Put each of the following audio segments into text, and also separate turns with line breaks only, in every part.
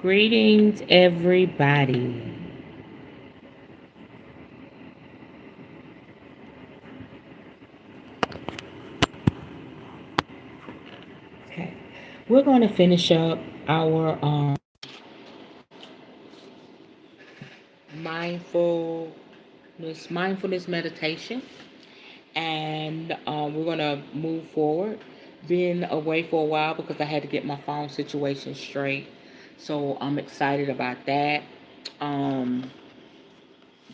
Greetings, everybody. Okay, we're going to finish up our mindfulness meditation, and we're going to move forward. Been away for a while because I had to get my phone situation straight, so I'm excited about that. Um,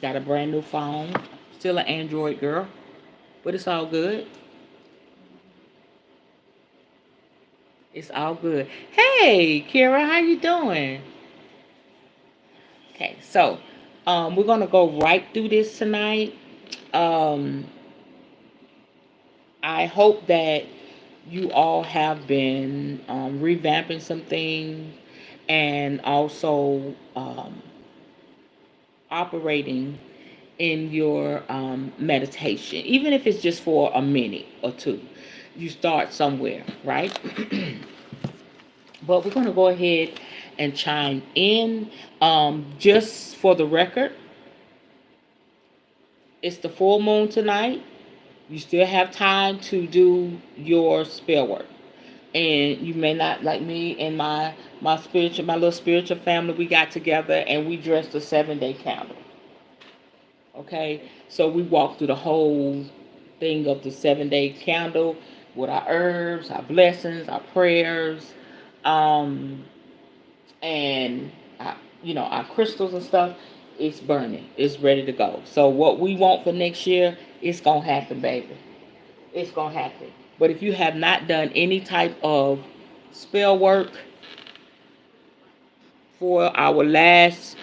got a brand new phone, still an Android girl, but it's all good. It's all good. Hey, Kira, how you doing? Okay, so we're gonna go right through this tonight. Um, I hope that you all have been revamping some things and also operating in your meditation, even if it's just for a minute or two. You start somewhere, right? But we're going to go ahead and chime in. Just for the record, it's the full moon tonight. You still have time to do your spell work. And you may not, like me and my little spiritual family, we got together and we dressed a 7-day candle. Okay, so we walked through the whole thing of the 7-day candle with our herbs, our blessings, our prayers, um, and our crystals and stuff. It's burning. It's ready to go. So what we want for next year, it's gonna happen, baby. It's gonna happen. But if you have not done any type of spell work for our last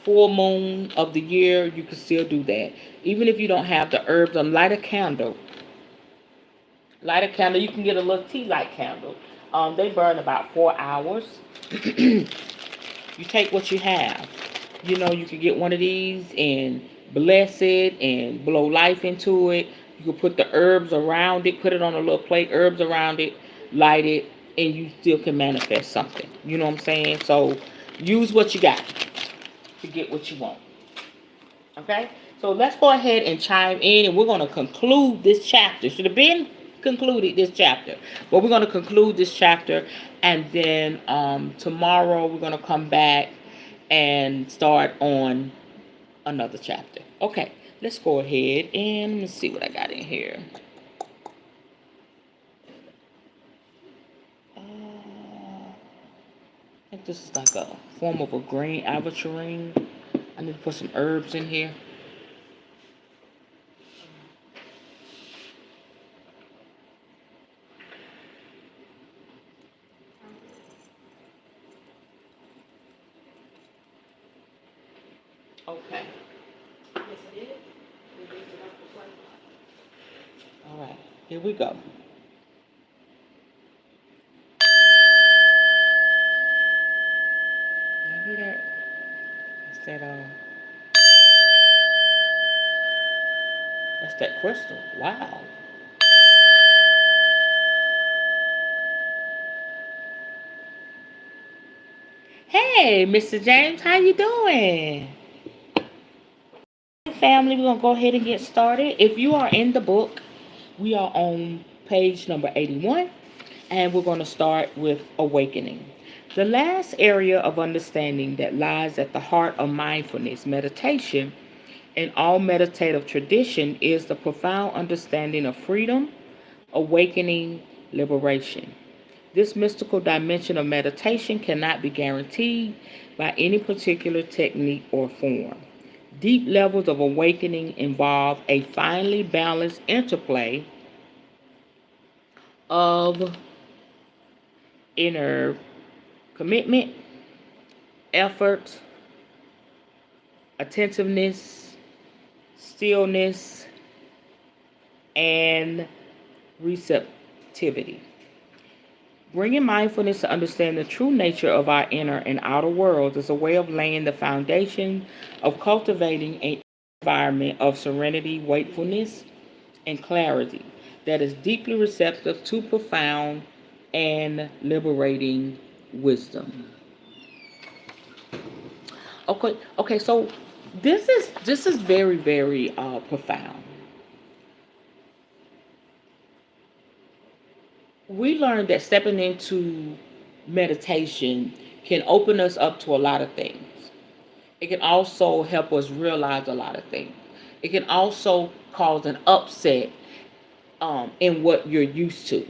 full moon of the year, you can still do that. Even if you don't have the herbs, and light a candle. Light a candle. You can get a little tea light candle. They burn about 4 hours. You take what you have. You can get one of these and bless it and blow life into it. You can put the herbs around it, put it on a little plate, herbs around it, light it, and you still can manifest something. You know what I'm saying? So use what you got to get what you want. Okay? So let's go ahead and chime in, and we're going to conclude this chapter. Should have been concluded this chapter, but we're going to conclude this chapter, and then tomorrow we're going to come back and start on another chapter. Okay, let's go ahead and let me see what I got in here. I think this is like a form of a green aventurine. I need to put some herbs in here. Okay. Yes, it is. All right, here we go. You hear that? It's that that's that crystal. Wow. Hey, Mr. James, how you doing? Family, we're gonna go ahead and get started. If you are in the book, we are on page number 81, and we're going to start with awakening. The last area of understanding that lies at the heart of mindfulness meditation and all meditative tradition is the profound understanding of freedom, awakening, liberation. This mystical dimension of meditation cannot be guaranteed by any particular technique or form. Deep levels of awakening involve a finely balanced interplay of inner commitment, effort, attentiveness, stillness, and receptivity. Bringing mindfulness to understand the true nature of our inner and outer worlds is a way of laying the foundation of cultivating an environment of serenity, wakefulness, and clarity that is deeply receptive to profound and liberating wisdom. Okay. So this is very, very profound. We learned that stepping into meditation can open us up to a lot of things. It can also help us realize a lot of things. It can also cause an upset in what you're used to.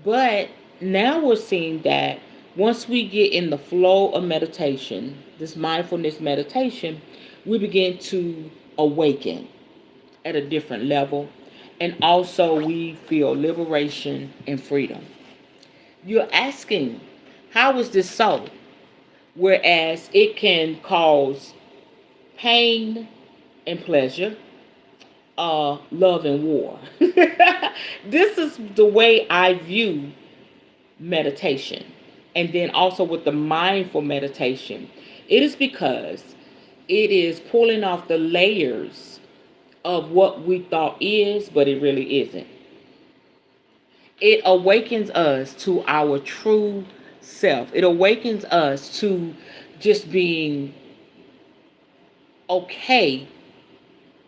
But now we're seeing that once we get in the flow of meditation, this mindfulness meditation, we begin to awaken at a different level. And also, we feel liberation and freedom. You're asking, how is this so? Whereas it can cause pain and pleasure, love and war. This is the way I view meditation. And then also with the mindful meditation, it is because it is pulling off the layers of what we thought is, but it really isn't. It awakens us to our true self. It awakens us to just being okay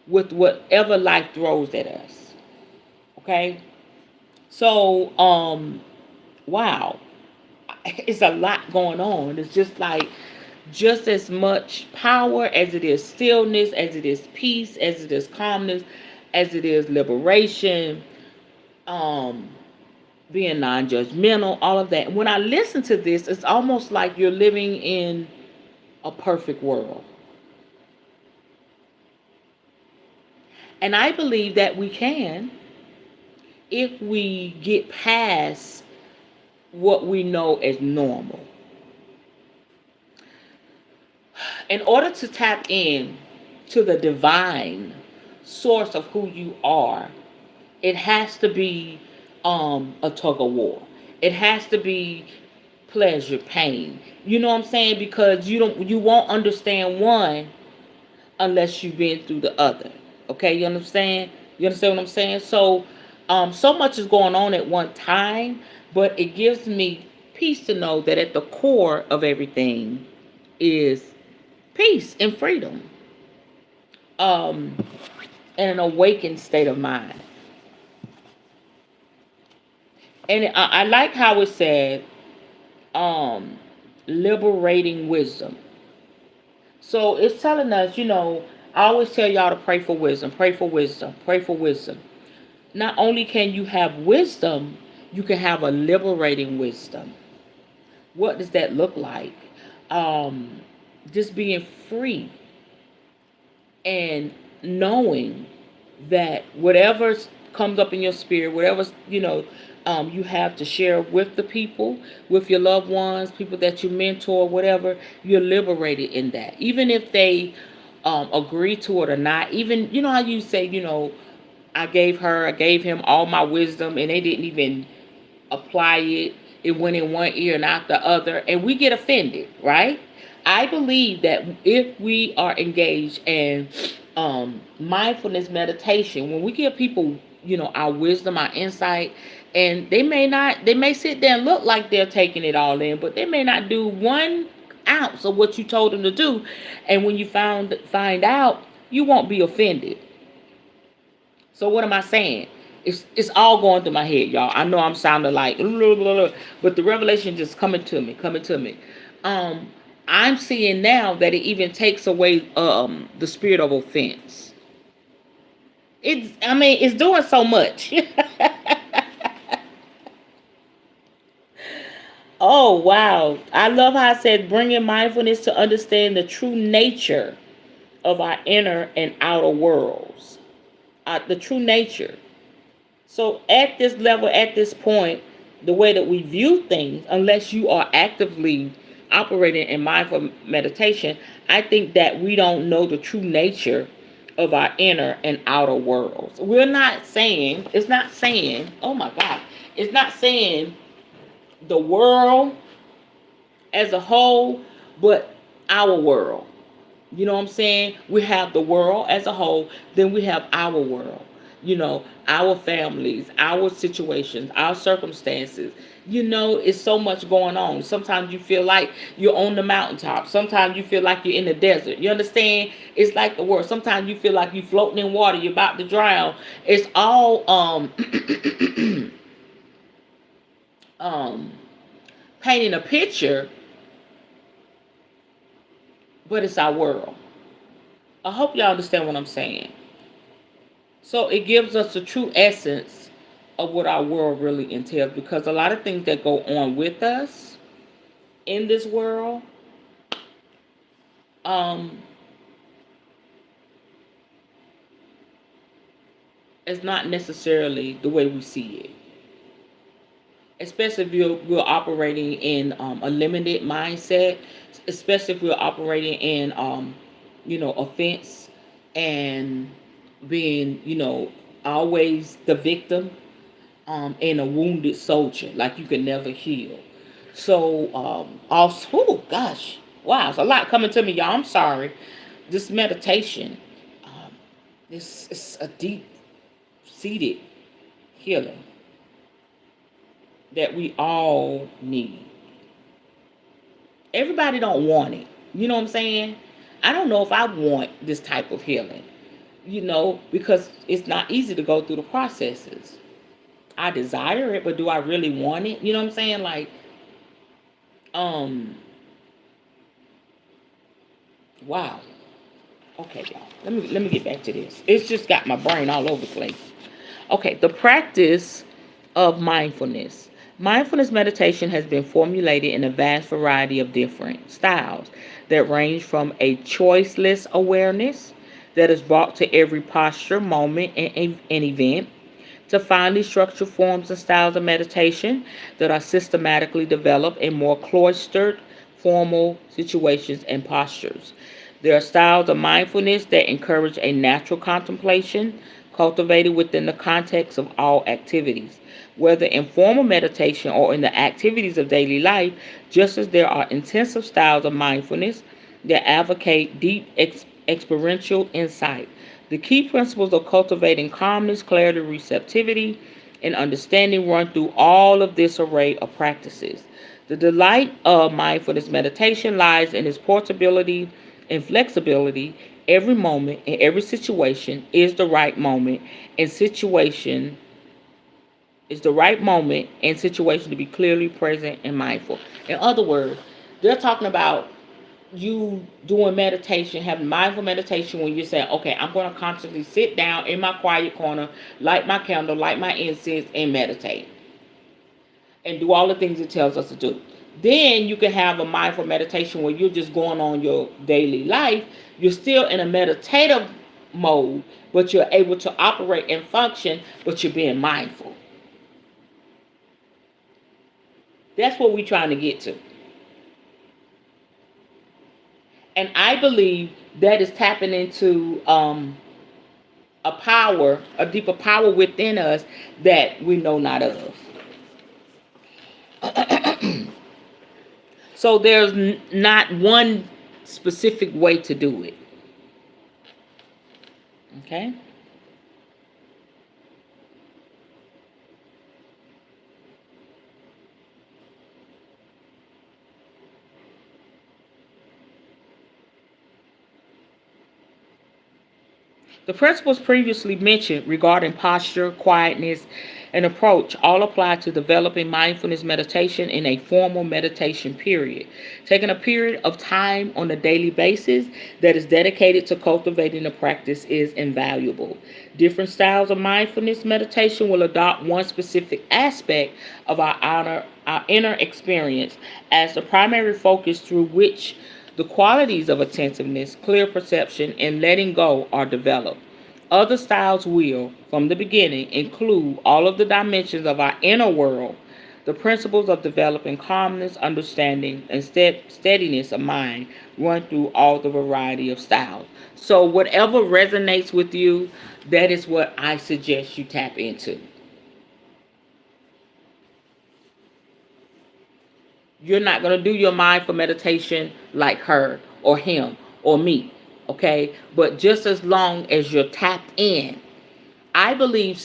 with whatever life throws at us. Okay? So, wow. It's a lot going on. It's just as much power as it is stillness, as it is peace, as it is calmness, as it is liberation, um, being non-judgmental, all of that. When I listen to this, it's almost like you're living in a perfect world. And I believe that we can if we get past what we know as normal. In order to tap in to the divine source of who you are, it has to be a tug of war. It has to be pleasure, pain. You know what I'm saying? Because you won't understand one unless you've been through the other. Okay, you understand? You understand what I'm saying? So so much is going on at one time, but it gives me peace to know that at the core of everything is peace and freedom. Um and an awakened state of mind. And I like how it said, um, liberating wisdom. So it's telling us, I always tell y'all to pray for wisdom, pray for wisdom, pray for wisdom. Not only can you have wisdom, you can have a liberating wisdom. What does that look like? Um, just being free and knowing that whatever comes up in your spirit, whatever you have to share with the people, with your loved ones, people that you mentor, whatever, you're liberated in that. Even if they agree to it or not. Even how you say, I gave him all my wisdom, and they didn't even apply it. It went in one ear and out the other, and we get offended, right? I believe that if we are engaged in mindfulness meditation, when we give people, our wisdom, our insight, and they may sit there and look like they're taking it all in, but they may not do 1 ounce of what you told them to do, and when you find out, you won't be offended. So what am I saying? It's all going through my head, y'all. I know I'm sounding like blah, blah, blah, but the revelation just coming to me. Um, I'm seeing now that it even takes away the spirit of offense. It's doing so much. Oh wow! I love how I said bringing mindfulness to understand the true nature of our inner and outer worlds. The true nature. So at this level, at this point, the way that we view things, unless you are actively operating in mindful meditation, I think that we don't know the true nature of our inner and outer worlds. It's not saying, oh my God, it's not saying the world as a whole, but our world. You know what I'm saying? We have the world as a whole, then we have our world. our families, our situations, our circumstances. It's so much going on. Sometimes you feel like you're on the mountaintop. Sometimes you feel like you're in the desert. You understand? It's like the world. Sometimes you feel like you're floating in water. You're about to drown. It's all um painting a picture, but it's our world. I hope y'all understand what I'm saying. So it gives us the true essence of what our world really entails, because a lot of things that go on with us in this world um is not necessarily the way we see it. Especially if we're operating in a limited mindset, especially if we're operating in offense, and being always the victim, and a wounded soldier, like you can never heal. So also, oh gosh, wow, it's a lot coming to me, y'all. I'm sorry. This meditation, um, this is a deep seated healing that we all need. Everybody don't want it. You know what I'm saying? I don't know if I want this type of healing, because it's not easy to go through the processes. I desire it, but do I really want it? You know what I'm saying? Like, um, wow. Okay, y'all. Let me get back to this. It's just got my brain all over the place. Okay, the practice of mindfulness. Mindfulness meditation has been formulated in a vast variety of different styles that range from a choiceless awareness that is brought to every posture, moment, and event, to finely structured forms and styles of meditation that are systematically developed in more cloistered, formal situations and postures. There are styles of mindfulness that encourage a natural contemplation, cultivated within the context of all activities, whether in formal meditation or in the activities of daily life, just as there are intensive styles of mindfulness that advocate deep experiential insight. The key principles of cultivating calmness, clarity, receptivity, and understanding run through all of this array of practices. The delight of mindfulness meditation lies in its portability and flexibility. Every moment and every situation is the right moment and situation to be clearly present and mindful. In other words, they're talking about you doing meditation, having mindful meditation, when you're saying, okay, I'm going to constantly sit down in my quiet corner, light my candle, light my incense, and meditate, and do all the things it tells us to do. Then you can have a mindful meditation where you're just going on your daily life. You're still in a meditative mode, but you're able to operate and function, but you're being mindful. That's what we're trying to get to. And I believe that is tapping into a deeper power within us that we know not of. So there's not one specific way to do it. Okay? The principles previously mentioned regarding posture, quietness, and approach all apply to developing mindfulness meditation in a formal meditation period. Taking a period of time on a daily basis that is dedicated to cultivating the practice is invaluable. Different styles of mindfulness meditation will adopt one specific aspect of our inner experience as the primary focus through which the qualities of attentiveness, clear perception, and letting go are developed. Other styles will, from the beginning, include all of the dimensions of our inner world, the principles of developing calmness, understanding, and steadiness of mind run through all the variety of styles. So whatever resonates with you, that is what I suggest you tap into. You're not going to do your mindful meditation like her or him or me, okay? But just as long as you're tapped in, I believe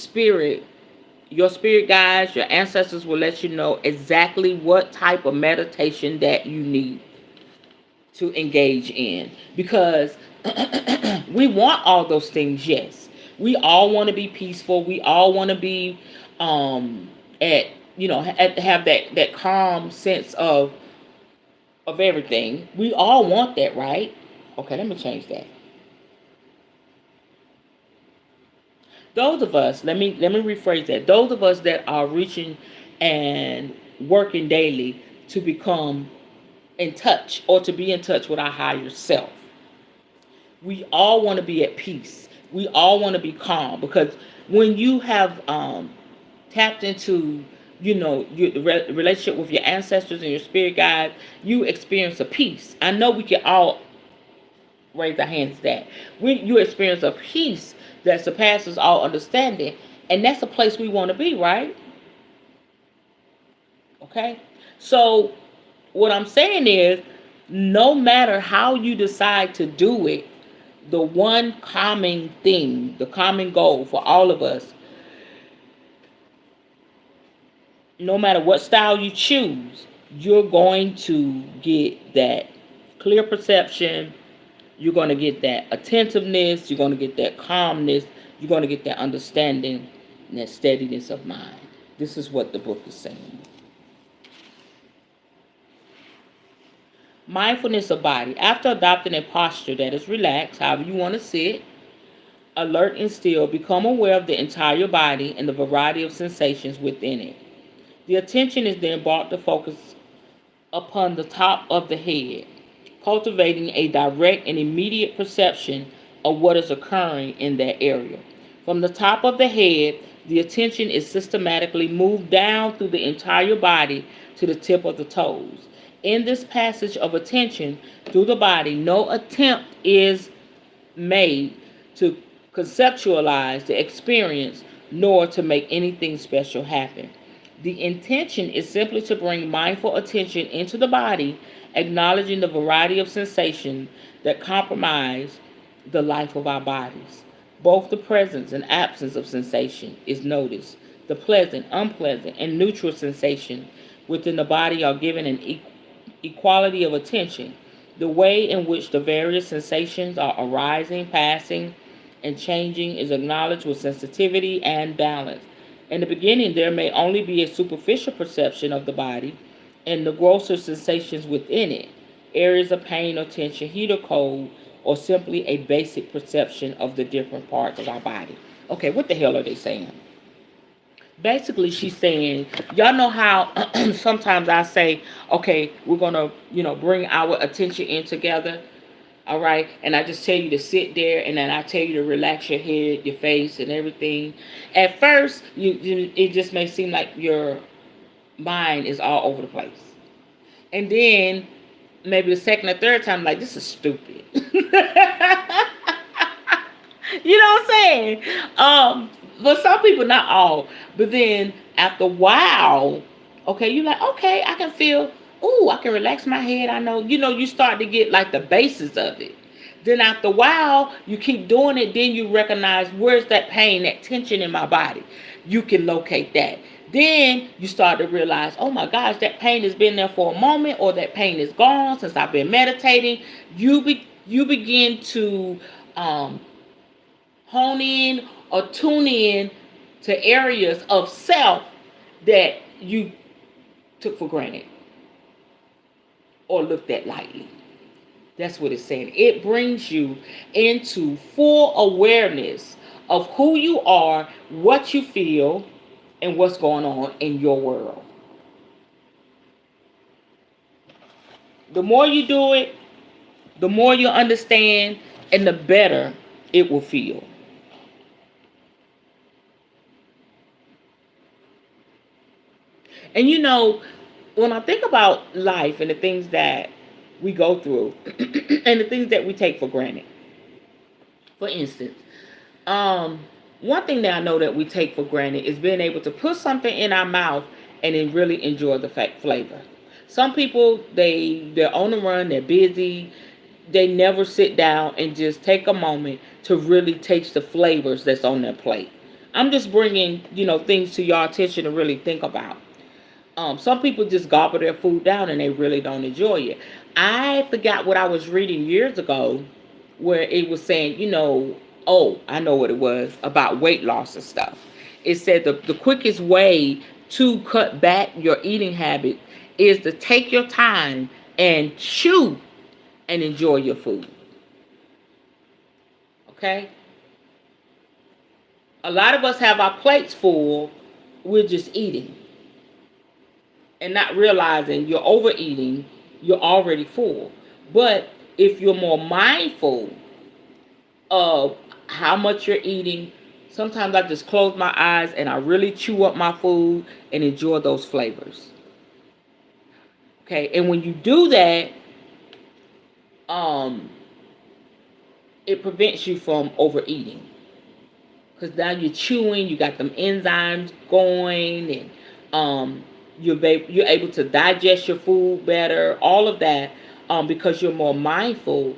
your spirit guides, your ancestors will let you know exactly what type of meditation that you need to engage in, because we want all those things. Yes, we all want to be peaceful. We all want to be at have that calm sense of everything. We all want that, right? Okay, let me change that. Those of us, let me rephrase that. Those of us that are reaching and working daily to become in touch, or to be in touch with our higher self, we all want to be at peace. We all want to be calm, because when you have tapped into your relationship with your ancestors and your spirit guide, you experience a peace. I know we can all raise our hands to that. You experience a peace that surpasses all understanding, and that's a place we want to be, right? Okay, so what I'm saying is, no matter how you decide to do it, the one common thing, the common goal for all of us, no matter what style you choose, you're going to get that clear perception. You're going to get that attentiveness. You're going to get that calmness. You're going to get that understanding and that steadiness of mind. This is what the book is saying. Mindfulness of body. After adopting a posture that is relaxed, however you want to sit, alert and still, become aware of the entire body and the variety of sensations within it. The attention is then brought to focus upon the top of the head, cultivating a direct and immediate perception of what is occurring in that area. From the top of the head, the attention is systematically moved down through the entire body to the tip of the toes. In this passage of attention through the body, no attempt is made to conceptualize the experience nor to make anything special happen. The intention is simply to bring mindful attention into the body, acknowledging the variety of sensations that comprise the life of our bodies. Both the presence and absence of sensation is noticed. The pleasant, unpleasant, and neutral sensation within the body are given an equality of attention. The way in which the various sensations are arising, passing, and changing is acknowledged with sensitivity and balance. In the beginning, there may only be a superficial perception of the body and the grosser sensations within it, areas of pain or tension, heat or cold, or simply a basic perception of the different parts of our body. Okay, what the hell are they saying? Basically, she's saying, y'all know how sometimes I say, okay, we're going to, bring our attention in together. All right, and I just tell you to sit there, and then I tell you to relax your head, your face, and everything. At first, it just may seem like your mind is all over the place, and then maybe the second or third time, like, this is stupid. You know what I'm saying? But some people, not all. But then after a while, okay, you're like, okay, I can feel. Ooh, I can relax my head. I know, you start to get like the basis of it. Then after a while, you keep doing it. Then you recognize, where's that pain, that tension in my body. You can locate that. Then you start to realize, oh my gosh, that pain has been there for a moment, or that pain is gone since I've been meditating. You begin to hone in or tune in to areas of self that you took for granted or looked at lightly. That's what it's saying. It brings you into full awareness of who you are, what you feel, and what's going on in your world. The more you do it, the more you understand, and the better it will feel. And when I think about life and the things that we go through and the things that we take for granted, for instance, one thing that I know that we take for granted is being able to put something in our mouth and then really enjoy the flavor. Some people, they're on the run, they're busy, they never sit down and just take a moment to really taste the flavors that's on their plate. I'm just bringing, things to your attention to really think about. Some people just gobble their food down and they really don't enjoy it. I forgot what I was reading years ago where it was saying, oh, I know what it was about weight loss and stuff. It said the quickest way to cut back your eating habit is to take your time and chew and enjoy your food. Okay? A lot of us have our plates full, we're just eating and not realizing you're overeating, you're already full. But if you're more mindful of how much you're eating, sometimes I just close my eyes and I really chew up my food and enjoy those flavors. Okay, and when you do that, um, it prevents you from overeating. Because now you're chewing, you got them enzymes going, and you're able to digest your food better. All of that, because you're more mindful,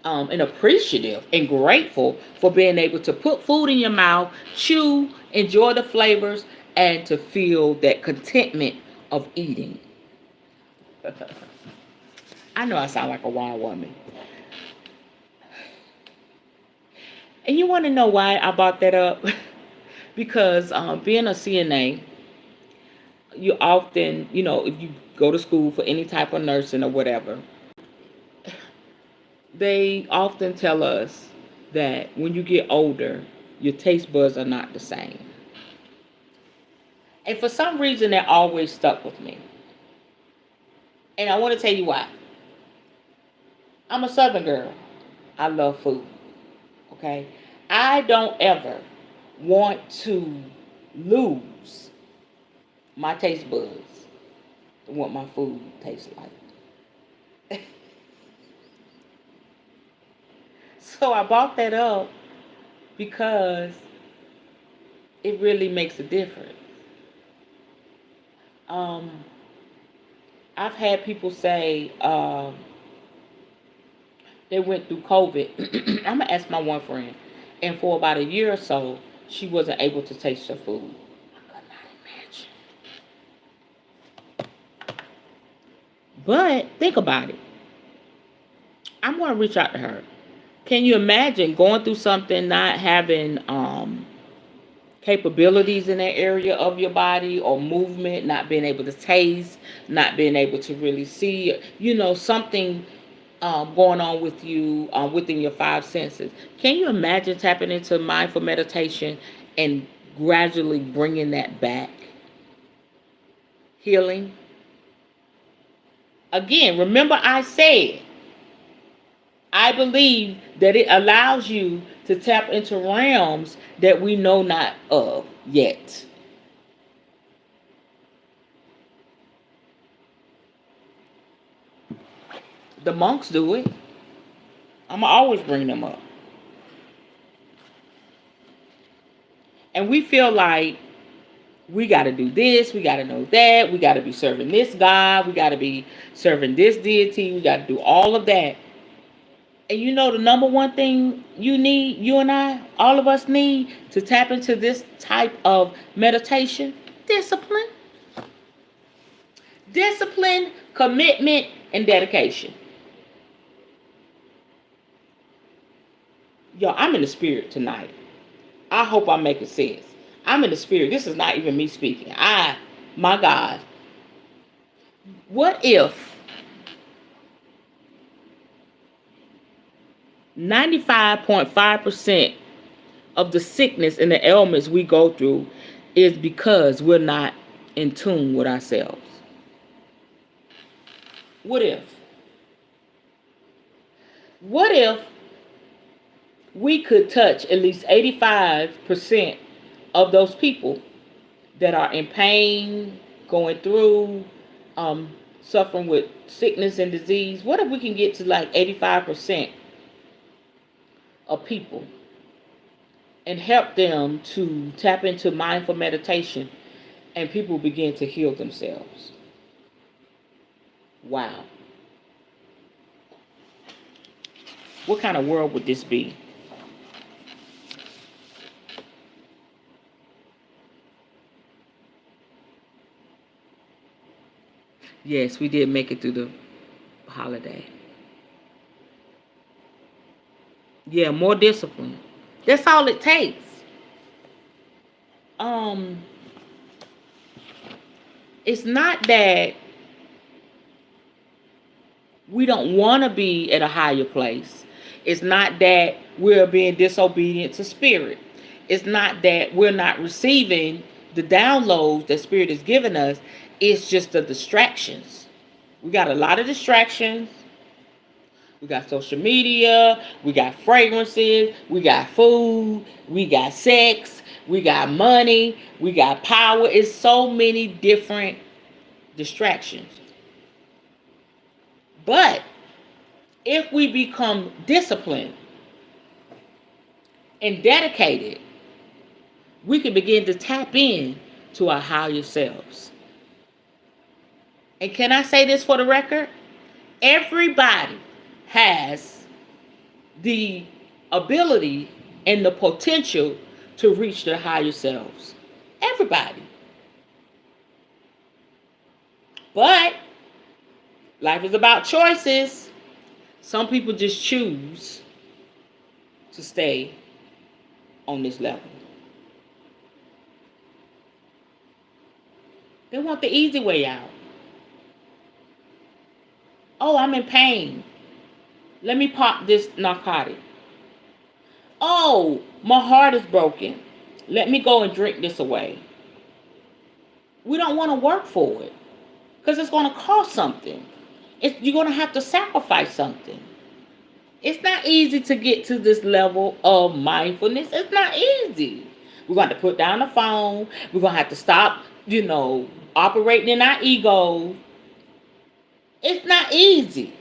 and appreciative and grateful for being able to put food in your mouth, chew, enjoy the flavors, and to feel that contentment of eating. I know I sound like a wild woman. And you want to know why I brought that up? Because being a CNA, you often, if you go to school for any type of nursing or whatever, they often tell us that when you get older, your taste buds are not the same. And for some reason, that always stuck with me. And I want to tell you why. I'm a Southern girl. I love food. Okay? I don't ever want to lose my taste buds and what my food tastes like. So I brought that up because it really makes a difference. I've had people say they went through COVID. I'm gonna ask my one friend, and for about a year or so, she wasn't able to taste her food. I could not imagine. But think about it. I'm gonna reach out to her. Can you imagine going through something, not having capabilities in that area of your body or movement, not being able to taste, not being able to really see, something going on with you within your five senses? Can you imagine tapping into mindful meditation and gradually bringing that back? Healing. Again, remember I said, I believe that it allows you to tap into realms that we know not of yet. The monks do it. I'm always bring them up. And we feel like we got to do this, we got to know that, we got to be serving this God, we got to be serving this deity, we got to do all of that. And the number one thing you need, you and I, all of us need to tap into this type of meditation? Discipline. Discipline, commitment, and dedication. Yo, I'm in the spirit tonight. I hope I'm making sense. I'm in the spirit. This is not even me speaking. My God. What if 95.5% of the sickness and the ailments we go through is because we're not in tune with ourselves? What if? What if we could touch at least 85% of those people that are in pain, going through, suffering with sickness and disease? What if we can get to like 85% of people and help them to tap into mindful meditation and people begin to heal themselves? Wow. What kind of world would this be? Yes, we did make it through the holiday. Yeah, more discipline. That's all it takes. Um, it's not that we don't want to be at a higher place. It's not that we're being disobedient to spirit. It's not that we're not receiving the downloads that spirit is giving us. It's just the distractions. We got a lot of distractions. We got social media, we got fragrances, we got food, we got sex, we got money, we got power. It's so many different distractions. But if we become disciplined and dedicated, we can begin to tap in to our higher selves. And can I say this for the record? Everybody has the ability and the potential to reach their higher selves. Everybody. But life is about choices. Some people just choose to stay on this level. They want the easy way out. Oh, I'm in pain. Let me pop this narcotic. Oh, my heart is broken. Let me go and drink this away. We don't want to work for it because it's going to cost something. You're going to have to sacrifice something. It's not easy to get to this level of mindfulness. It's not easy. We're going to put down the phone. We're going to have to stop, operating in our ego. It's not easy.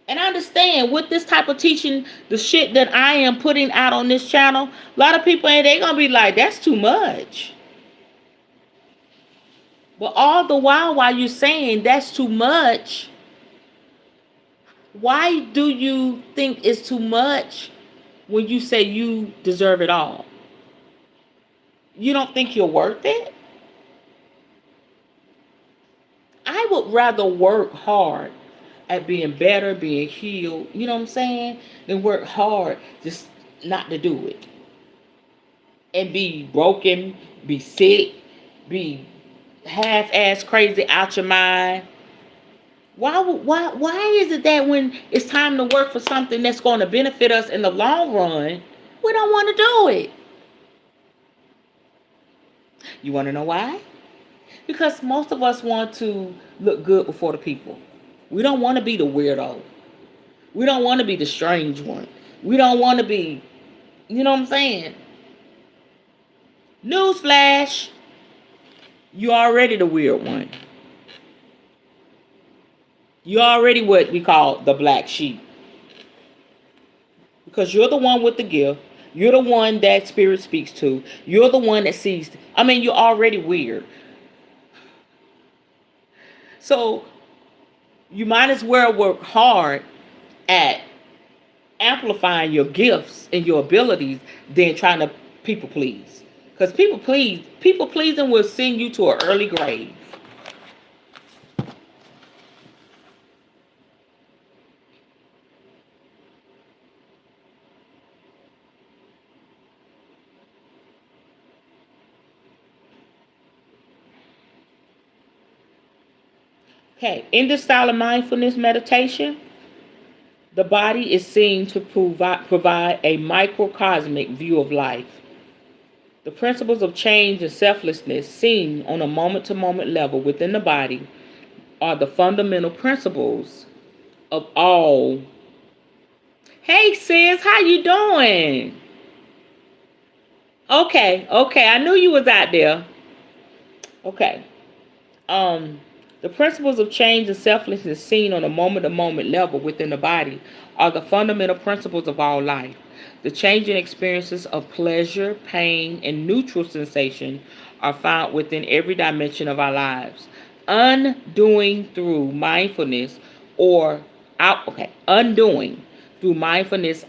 And I understand with this type of teaching, the shit that I am putting out on this channel, a lot of people, they're going to be like, that's too much. But all the while you're saying that's too much, why do you think it's too much when you say you deserve it all? You don't think you're worth it? I would rather work hard at being better, being healed, you know what I'm saying, than work hard just not to do it. And be broken, be sick, be half-ass crazy out your mind. Why is it that when it's time to work for something that's going to benefit us in the long run, we don't want to do it? You want to know why? Because most of us want to look good before the people. We don't want to be the weirdo. We don't want to be the strange one. We don't want to be, you know what I'm saying? Newsflash, you're already the weird one. You're already what we call the black sheep. Because you're the one with the gift. You're the one that spirit speaks to. You're the one that sees. You're already weird. So you might as well work hard at amplifying your gifts and your abilities than trying to people please. Because people pleasing will send you to an early grave. Okay, in this style of mindfulness meditation, the body is seen to provide a microcosmic view of life. The principles of change and selflessness seen on a moment-to-moment level within the body are the fundamental principles of all. Hey sis, how you doing? Okay, I knew you was out there. Okay. The principles of change and selflessness seen on a moment-to-moment level within the body are the fundamental principles of all life. The changing experiences of pleasure, pain, and neutral sensation are found within every dimension of our lives. Undoing through mindfulness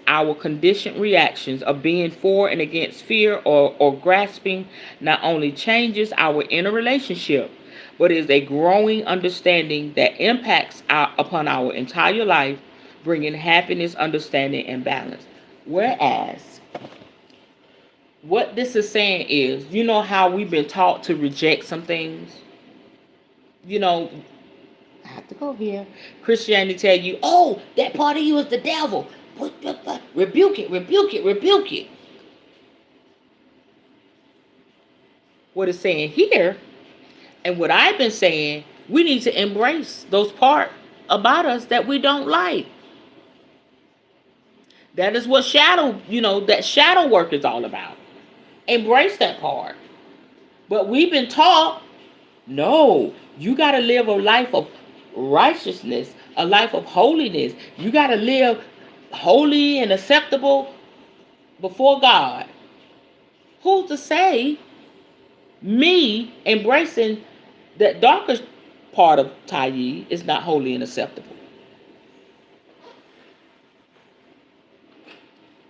our conditioned reactions of being for and against fear or grasping not only changes our inner relationship, but is a growing understanding that impacts upon our entire life, bringing happiness, understanding, and balance. Whereas, what this is saying is, you know how we've been taught to reject some things? You know, I have to go here. Christianity tell you, oh, that part of you is the devil. Rebuke it, rebuke it, rebuke it. What it's saying here, and what I've been saying, we need to embrace those parts about us that we don't like. That is what that shadow work is all about. Embrace that part. But we've been taught, no, you got to live a life of righteousness, a life of holiness. You got to live holy and acceptable before God. Who's to say me embracing that darker part of Tayi is not holy and acceptable?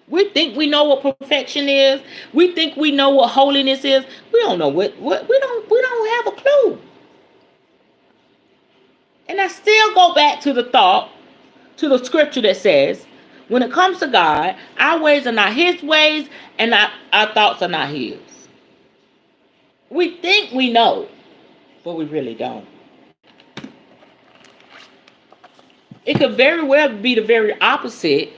We think we know what perfection is. We think we know what holiness is. We don't know what we don't have a clue. And I still go back to the thought, to the scripture that says, when it comes to God, our ways are not his ways, and our thoughts are not his. We think we know, but we really don't. It could very well be the very opposite,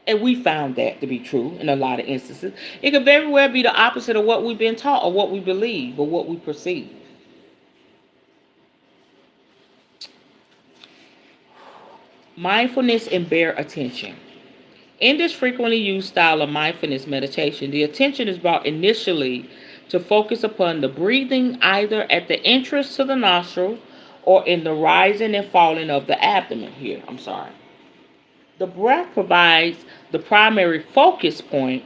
and we found that to be true in a lot of instances. It could very well be the opposite of what we've been taught, or what we believe, or what we perceive. Mindfulness and bare attention. In this frequently used style of mindfulness meditation, the attention is brought initially to focus upon the breathing, either at the entrance to the nostrils or in the rising and falling of the abdomen. The breath provides the primary focus point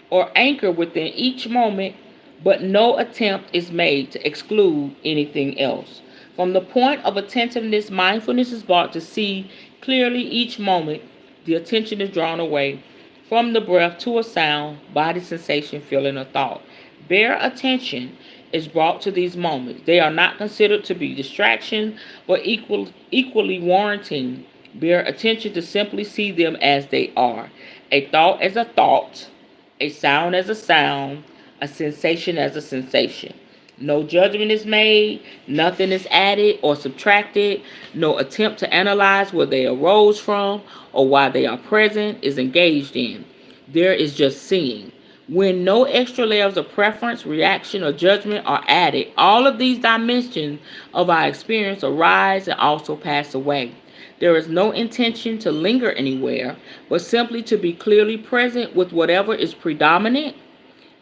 or anchor within each moment, but no attempt is made to exclude anything else. From the point of attentiveness, mindfulness is brought to see clearly each moment. The attention is drawn away from the breath to a sound, body sensation, feeling, or thought. Bare attention is brought to these moments. They are not considered to be distractions, but equally warranting bare attention to simply see them as they are. A thought as a thought, a sound as a sound, a sensation as a sensation. No judgment is made, nothing is added or subtracted, no attempt to analyze where they arose from or why they are present is engaged in. There is just seeing. When no extra layers of preference, reaction, or judgment are added, all of these dimensions of our experience arise and also pass away. There is no intention to linger anywhere, but simply to be clearly present with whatever is predominant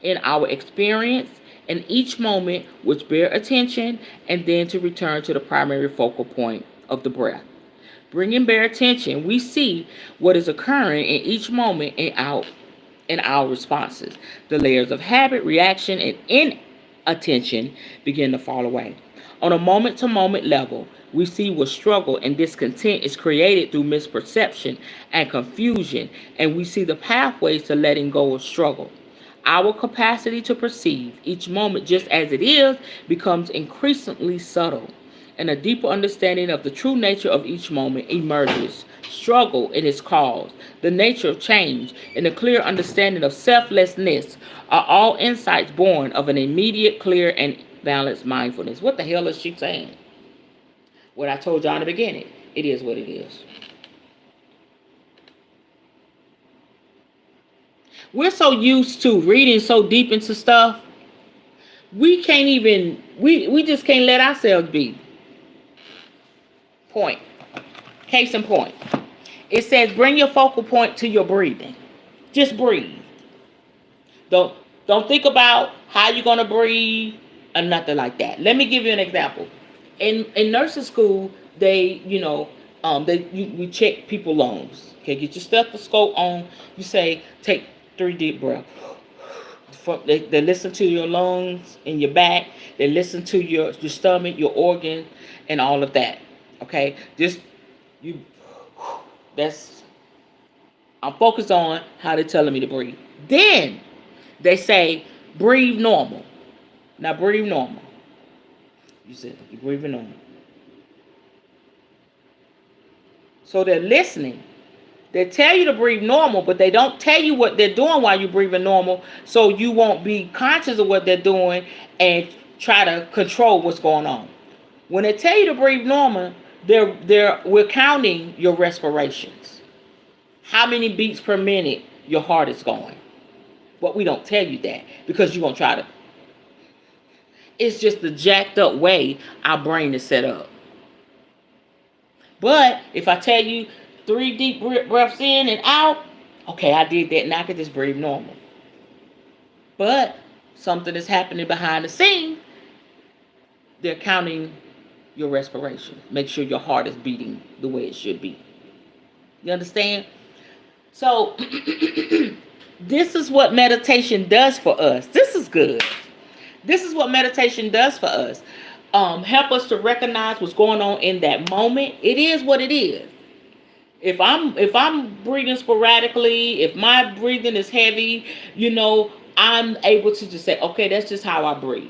in our experience in each moment, with bare attention, and then to return to the primary focal point of the breath. Bringing bare attention, we see what is occurring in each moment in our responses. The layers of habit, reaction, and inattention begin to fall away. On a moment-to-moment level, we see what struggle and discontent is created through misperception and confusion, and we see the pathways to letting go of struggle. Our capacity to perceive each moment just as it is becomes increasingly subtle, and a deeper understanding of the true nature of each moment emerges. Struggle and its cause, the nature of change, and a clear understanding of selflessness are all insights born of an immediate, clear, and balanced mindfulness. What the hell is she saying? What I told y'all in the beginning. It is what it is. We're so used to reading so deep into stuff, we can't even, we just can't let ourselves be. Point. Case in point. It says bring your focal point to your breathing. Just breathe. Don't think about how you're going to breathe or nothing like that. Let me give you an example. In nursing school, we check people's lungs. Okay, get your stethoscope on. You say, take 3 deep breaths. They listen to your lungs and your back. They listen to your stomach, your organ, and all of that. Okay, I'm focused on how they're telling me to breathe. Then they say, breathe normal. Now breathe normal. You said you're breathing normal. So they're listening. They tell you to breathe normal, but they don't tell you what they're doing while you're breathing normal, so you won't be conscious of what they're doing and try to control what's going on. When they tell you to breathe normal, we're counting your respirations. How many beats per minute your heart is going. But we don't tell you that because you're going to try to. It's just the jacked up way our brain is set up. But if I tell you 3 deep breaths in and out, okay, I did that. Now I can just breathe normal. But something is happening behind the scene. They're counting your respiration. Make sure your heart is beating the way it should be. You understand? So this is what meditation does for us. This is good. This is what meditation does for us. Help us to recognize what's going on in that moment. It is what it is. If I'm breathing sporadically, if my breathing is heavy, I'm able to just say, okay, that's just how I breathe.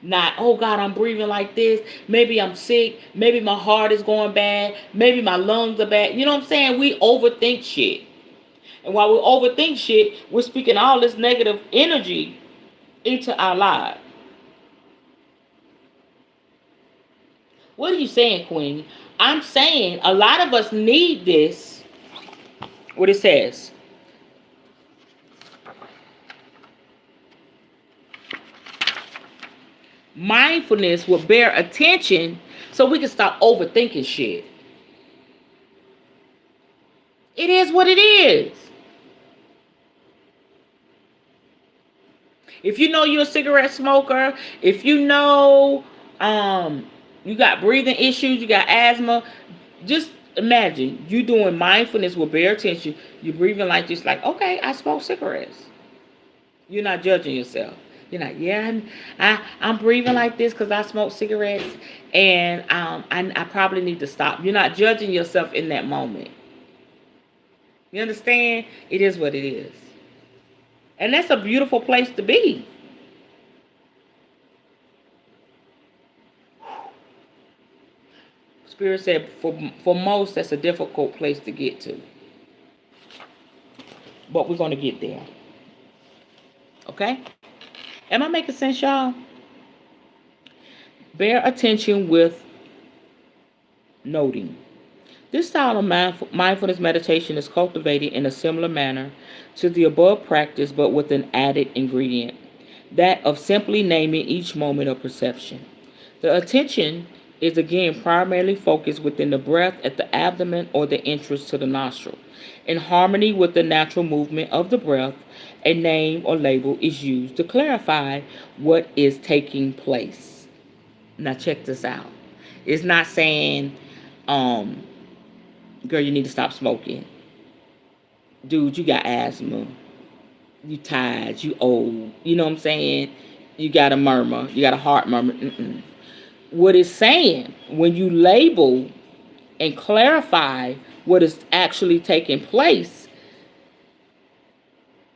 Not, oh God, I'm breathing like this. Maybe I'm sick. Maybe my heart is going bad. Maybe my lungs are bad. You know what I'm saying? We overthink shit. And while we overthink shit, we're speaking all this negative energy into our lives. What are you saying, Queen? I'm saying a lot of us need this. What it says. Mindfulness will bear attention so we can stop overthinking shit. It is what it is. If you know you're a cigarette smoker, if you know you got breathing issues, you got asthma, just imagine you doing mindfulness with bare attention. You're breathing like this, like, okay, I smoke cigarettes. You're not judging yourself. You're not, I'm breathing like this because I smoke cigarettes, and I probably need to stop. You're not judging yourself in that moment. You understand? It is what it is. And that's a beautiful place to be. Spirit said for most, that's a difficult place to get to. But we're going to get there. Okay? Am I making sense, y'all? Bear attention with noting. This style of mindfulness meditation is cultivated in a similar manner to the above practice, but with an added ingredient, that of simply naming each moment of perception. The attention is again primarily focused within the breath at the abdomen or the entrance to the nostril. In harmony with the natural movement of the breath, a name or label is used to clarify what is taking place. Now check this out. It's not saying, girl, you need to stop smoking. Dude, you got asthma. You tired. You old. You know what I'm saying? You got a murmur. You got a heart murmur. What it's saying, when you label and clarify what is actually taking place,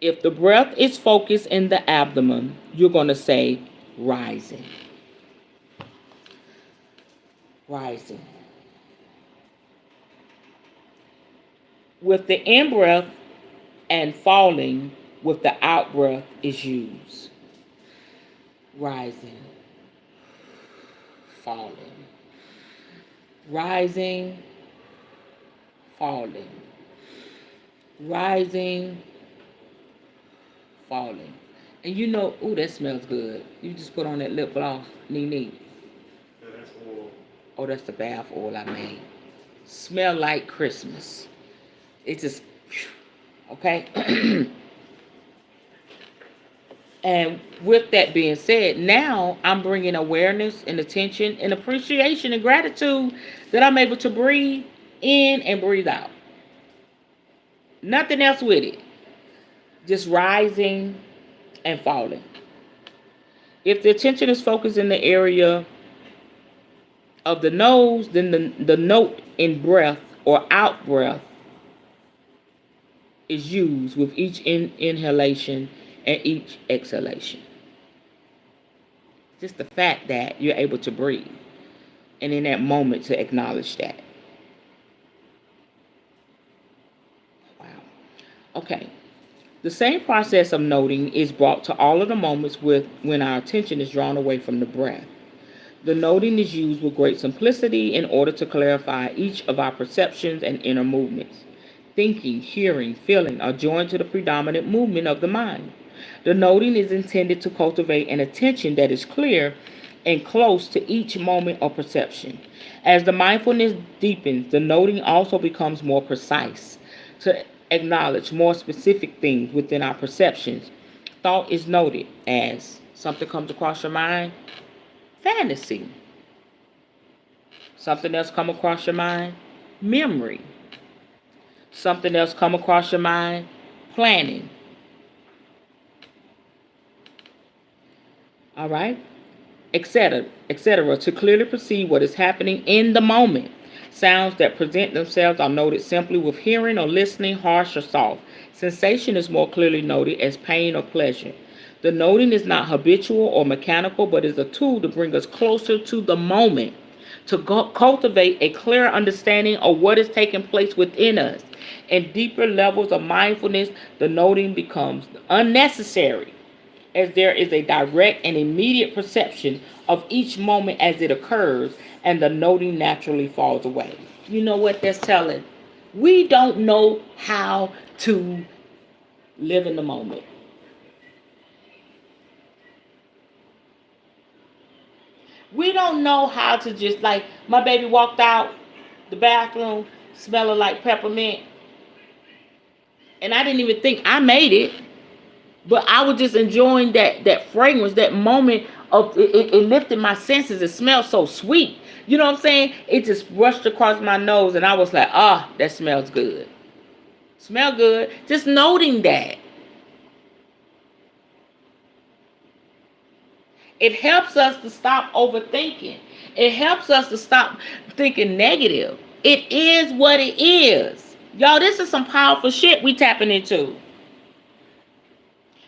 if the breath is focused in the abdomen, you're going to say rising. Rising. With the in-breath and falling, with the out-breath is used. Rising. Falling. Rising. Falling. Rising. Falling. And you know, ooh, that smells good. You just put on that lip gloss. Neat.
Yeah, that's oil.
Oh, that's the bath oil I made. Smell like Christmas. It just, okay? And with that being said, now I'm bringing awareness and attention and appreciation and gratitude that I'm able to breathe in and breathe out. Nothing else with it. Just rising and falling. If the attention is focused in the area of the nose, then the note in breath or out breath is used with each inhalation and each exhalation. Just the fact that you're able to breathe. And in that moment to acknowledge that. Wow. Okay. The same process of noting is brought to all of the moments when our attention is drawn away from the breath. The noting is used with great simplicity in order to clarify each of our perceptions and inner movements. Thinking, hearing, feeling are joined to the predominant movement of the mind. The noting is intended to cultivate an attention that is clear and close to each moment or perception. As the mindfulness deepens, the noting also becomes more precise to acknowledge more specific things within our perceptions. Thought is noted as something comes across your mind, fantasy. Something else come across your mind, memory. Something else come across your mind, planning. All right? Etc., etc., to clearly perceive what is happening in the moment. Sounds that present themselves are noted simply with hearing or listening, harsh or soft. Sensation is more clearly noted as pain or pleasure. The noting is not habitual or mechanical, but is a tool to bring us closer to the moment, to cultivate a clear understanding of what is taking place within us. In deeper levels of mindfulness, the noting becomes unnecessary, as there is a direct and immediate perception of each moment as it occurs, and the noting naturally falls away. You know what that's telling? We don't know how to live in the moment. We don't know how to just, like, my baby walked out the bathroom smelling like peppermint, and I didn't even think I made it. But I was just enjoying that fragrance, that moment of it lifted my senses. It smelled so sweet. You know what I'm saying? It just rushed across my nose, and I was like, ah, that smells good. Smell good. Just noting that. It helps us to stop overthinking. It helps us to stop thinking negative. It is what it is. Y'all, this is some powerful shit we tapping into.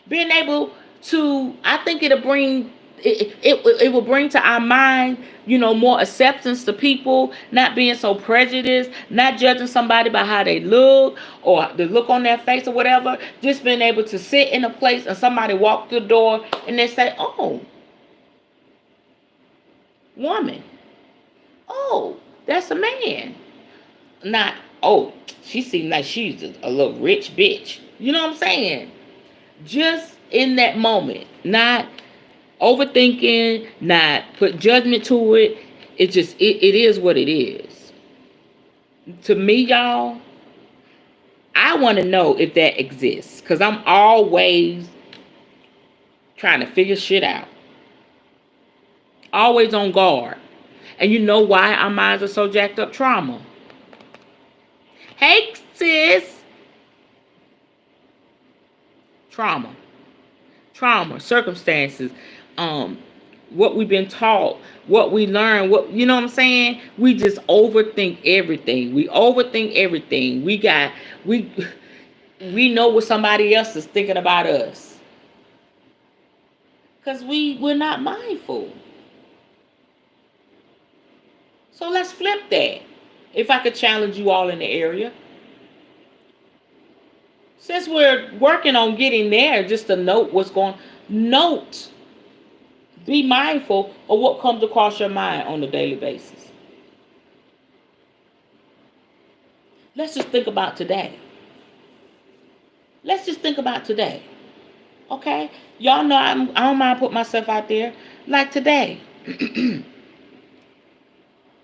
Being able to, I think it'll bring, it will bring to our mind, more acceptance to people, not being so prejudiced, not judging somebody by how they look or the look on their face or whatever. Just being able to sit in a place and somebody walk through the door and they say, oh, woman, oh, that's a man. Not, oh, she seems like she's a little rich bitch. You know what I'm saying? Just in that moment, not overthinking, not put judgment to it. It is what it is. To me, y'all, I want to know if that exists, because I'm always trying to figure shit out, always on guard. And you know why our minds are so jacked up? Trauma. Hey, sis. Trauma, circumstances, what we've been taught, what we learn, what, you know what I'm saying? We just overthink everything. We know what somebody else is thinking about us, because we're not mindful. So let's flip that. If I could challenge you all in the area, since we're working on getting there, just to note what's going on. Note. Be mindful of what comes across your mind on a daily basis. Let's just think about today. Okay? Y'all know I don't mind putting myself out there. Like today.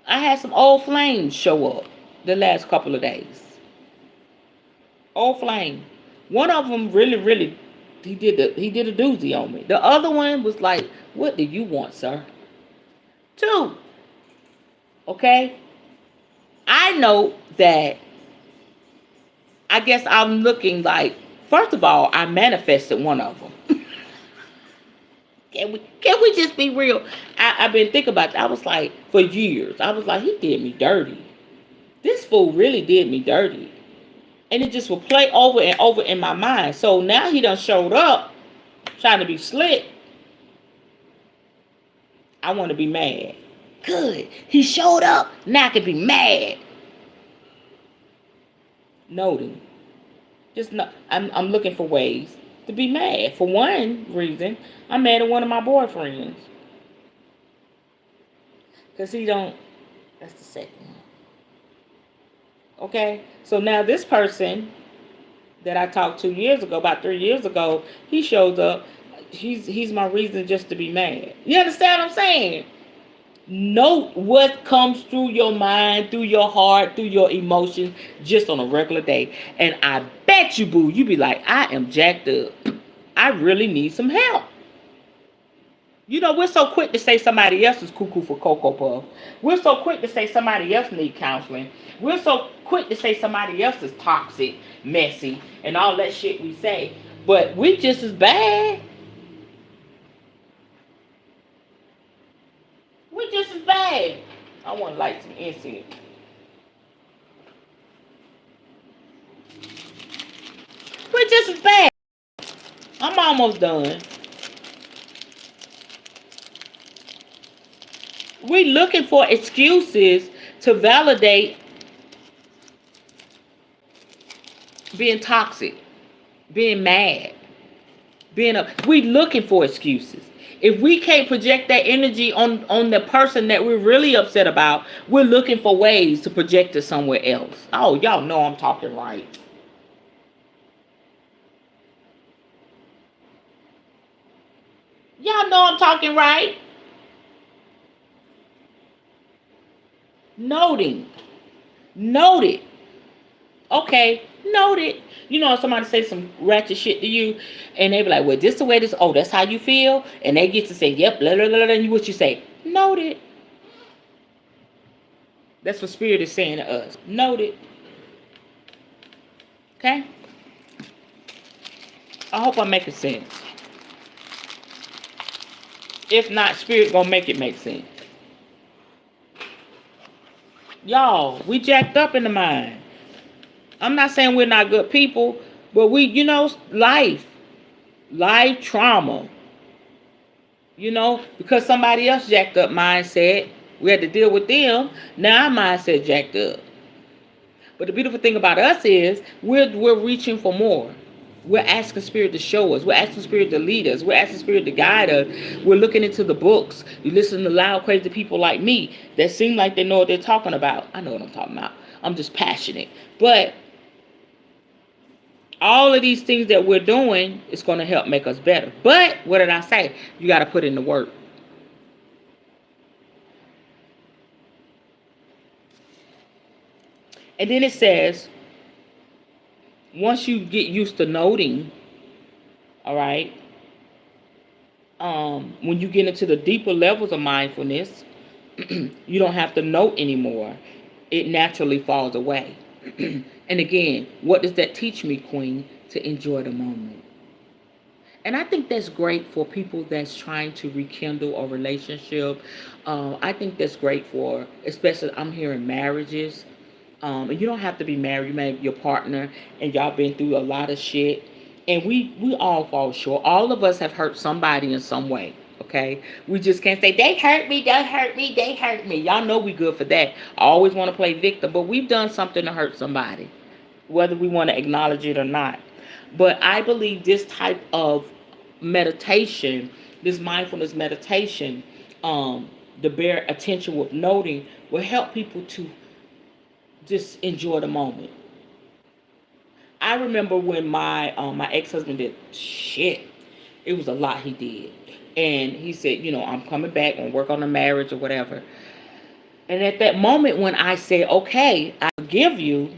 I had some old flames show up the last couple of days. Old flame. One of them really, he did a doozy on me. The other one was like, what do you want, sir? 2. Okay? I know that, I guess I'm looking like, first of all, I manifested one of them. Can we just be real? I've been thinking about that. I was like, for years, I was like, he did me dirty. This fool really did me dirty. And it just will play over and over in my mind. So now he done showed up trying to be slick. I want to be mad. Good. He showed up. Now I can be mad. Noting. Just no, I'm looking for ways to be mad. For one reason, I'm mad at one of my boyfriends. Because he don't, that's the second one. Okay? So now this person that I talked 2 years ago, about 3 years ago, he shows up. He's my reason just to be mad. You understand what I'm saying? Note what comes through your mind, through your heart, through your emotions, just on a regular day. And I bet you, boo, you be like, I am jacked up. I really need some help. You know, we're so quick to say somebody else is cuckoo for Cocoa Puff. We're so quick to say somebody else need counseling. We're so quick to say somebody else is toxic, messy, and all that shit we say. But we just as bad. We just as bad. I want to light some incense. We're just as bad. I'm almost done. We looking for excuses to validate being toxic, being mad, we looking for excuses. If we can't project that energy on the person that we're really upset about, we're looking for ways to project it somewhere else. Oh, y'all know I'm talking right. Y'all know I'm talking right. Noting. Note it. Okay, note it. You know, if somebody say some ratchet shit to you, and they be like, well, this the way this, oh, that's how you feel? And they get to say, yep, blah, blah, blah, blah, and what you say, note it. That's what Spirit is saying to us. Note it. Okay? I hope I'm making sense. If not, Spirit gonna make it make sense. Y'all, we jacked up in the mind. I'm not saying we're not good people, but we, you know, life trauma. You know, because somebody else jacked up mindset, we had to deal with them. Now our mindset jacked up. But the beautiful thing about us is we're reaching for more. We're asking Spirit to show us. We're asking Spirit to lead us. We're asking Spirit to guide us. We're looking into the books. You listen to loud, crazy people like me that seem like they know what they're talking about. I know what I'm talking about. I'm just passionate. But all of these things that we're doing is going to help make us better. But what did I say? You got to put in the work. And then it says, once you get used to noting, all right, when you get into the deeper levels of mindfulness, you don't have to note anymore. It naturally falls away. And again, what does that teach me, Queen? To enjoy the moment. And I think that's great for people that's trying to rekindle a relationship. I think that's great for, especially I'm hearing marriages. And you don't have to be married. You may have your partner, and y'all been through a lot of shit. And we all fall short. All of us have hurt somebody in some way. Okay, we just can't say they hurt me, they hurt me, they hurt me. Y'all know we good for that. I always want to play victim, but we've done something to hurt somebody, whether we want to acknowledge it or not. But I believe this type of meditation, this mindfulness meditation, the bare attention with noting, will help people to just enjoy the moment. I remember when my ex-husband did shit. It was a lot he did. And he said, you know, I'm coming back and work on the marriage or whatever. And at that moment when I said, okay, I forgive you,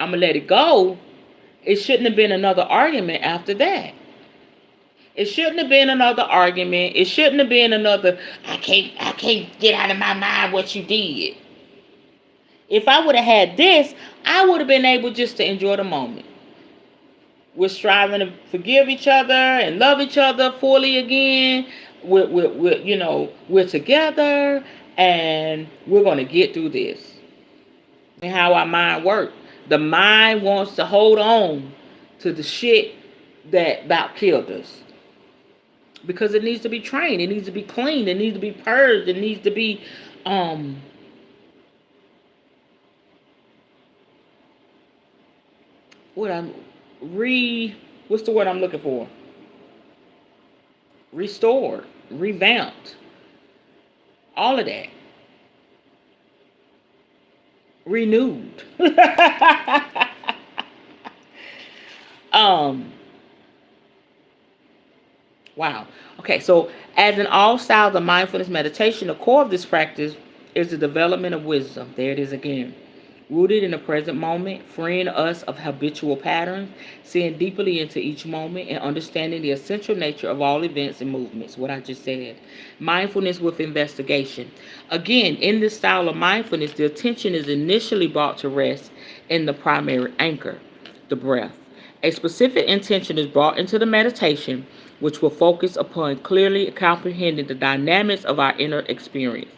I'm going to let it go, it shouldn't have been another argument after that. It shouldn't have been another argument. It shouldn't have been another, I can't get out of my mind what you did. If I would have had this, I would have been able just to enjoy the moment. We're striving to forgive each other and love each other fully again. We're you know, we're together and we're going to get through this. And how our mind works. The mind wants to hold on to the shit that about killed us. because it needs to be trained. It needs to be cleaned. It needs to be purged. It needs to be um what I'm re what's the word I'm looking for? Restored, revamped, all of that, renewed. um Wow. Okay, so as in all styles of mindfulness meditation, the core of this practice is the development of wisdom. There it is again. Rooted in the present moment, freeing us of habitual patterns, seeing deeply into each moment, and understanding the essential nature of all events and movements. What I just said. Mindfulness with investigation. Again, in this style of mindfulness, the attention is initially brought to rest in the primary anchor, the breath. A specific intention is brought into the meditation, which will focus upon clearly comprehending the dynamics of our inner experience.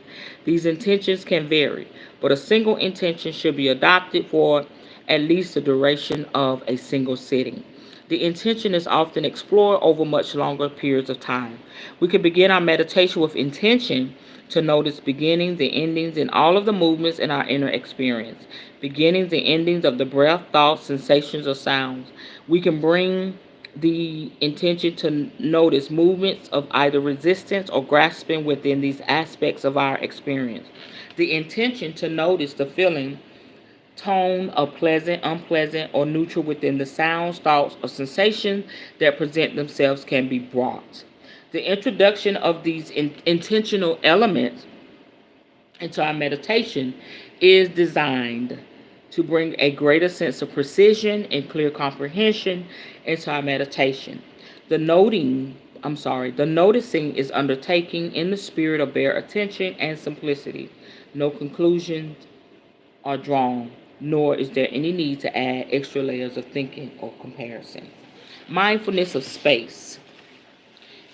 These intentions can vary, but a single intention should be adopted for at least the duration of a single sitting. The intention is often explored over much longer periods of time. We can begin our meditation with intention to notice beginnings and endings in all of the movements in our inner experience, beginnings and endings of the breath, thoughts, sensations, or sounds. We can bring the intention to notice movements of either resistance or grasping within these aspects of our experience. The intention to notice the feeling, tone of pleasant, unpleasant, or neutral within the sounds, thoughts, or sensations that present themselves can be brought. The introduction of these intentional elements into our meditation is designed to bring a greater sense of precision and clear comprehension into our meditation. The noticing is undertaken in the spirit of bare attention and simplicity. No conclusions are drawn, nor is there any need to add extra layers of thinking or comparison. Mindfulness of space.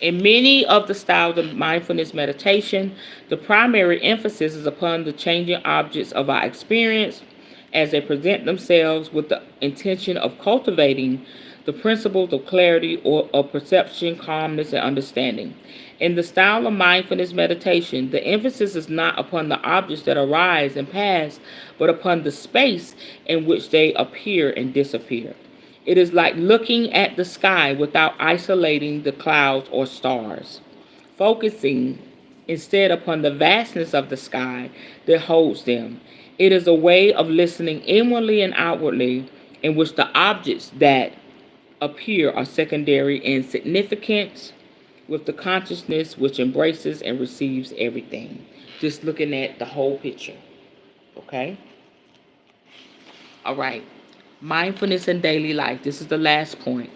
In many of the styles of mindfulness meditation, the primary emphasis is upon the changing objects of our experience as they present themselves with the intention of cultivating the principles of clarity or of perception, calmness, and understanding. In the style of mindfulness meditation, the emphasis is not upon the objects that arise and pass, but upon the space in which they appear and disappear. It is like looking at the sky without isolating the clouds or stars, focusing instead upon the vastness of the sky that holds them. It is a way of listening inwardly and outwardly, in which the objects that appear are secondary in significance, with the consciousness which embraces and receives everything. Just looking at the whole picture. Okay? All right. Mindfulness in daily life. This is the last point.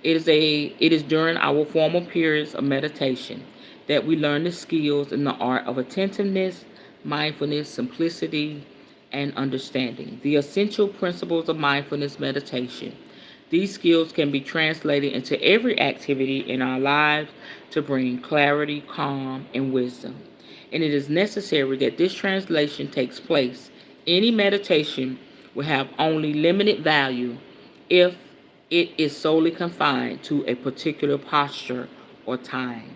It is during our formal periods of meditation that we learn the skills and the art of attentiveness, mindfulness, simplicity, and understanding. The essential principles of mindfulness meditation. These skills can be translated into every activity in our lives to bring clarity, calm, and wisdom. And it is necessary that this translation takes place. Any meditation will have only limited value if it is solely confined to a particular posture or time.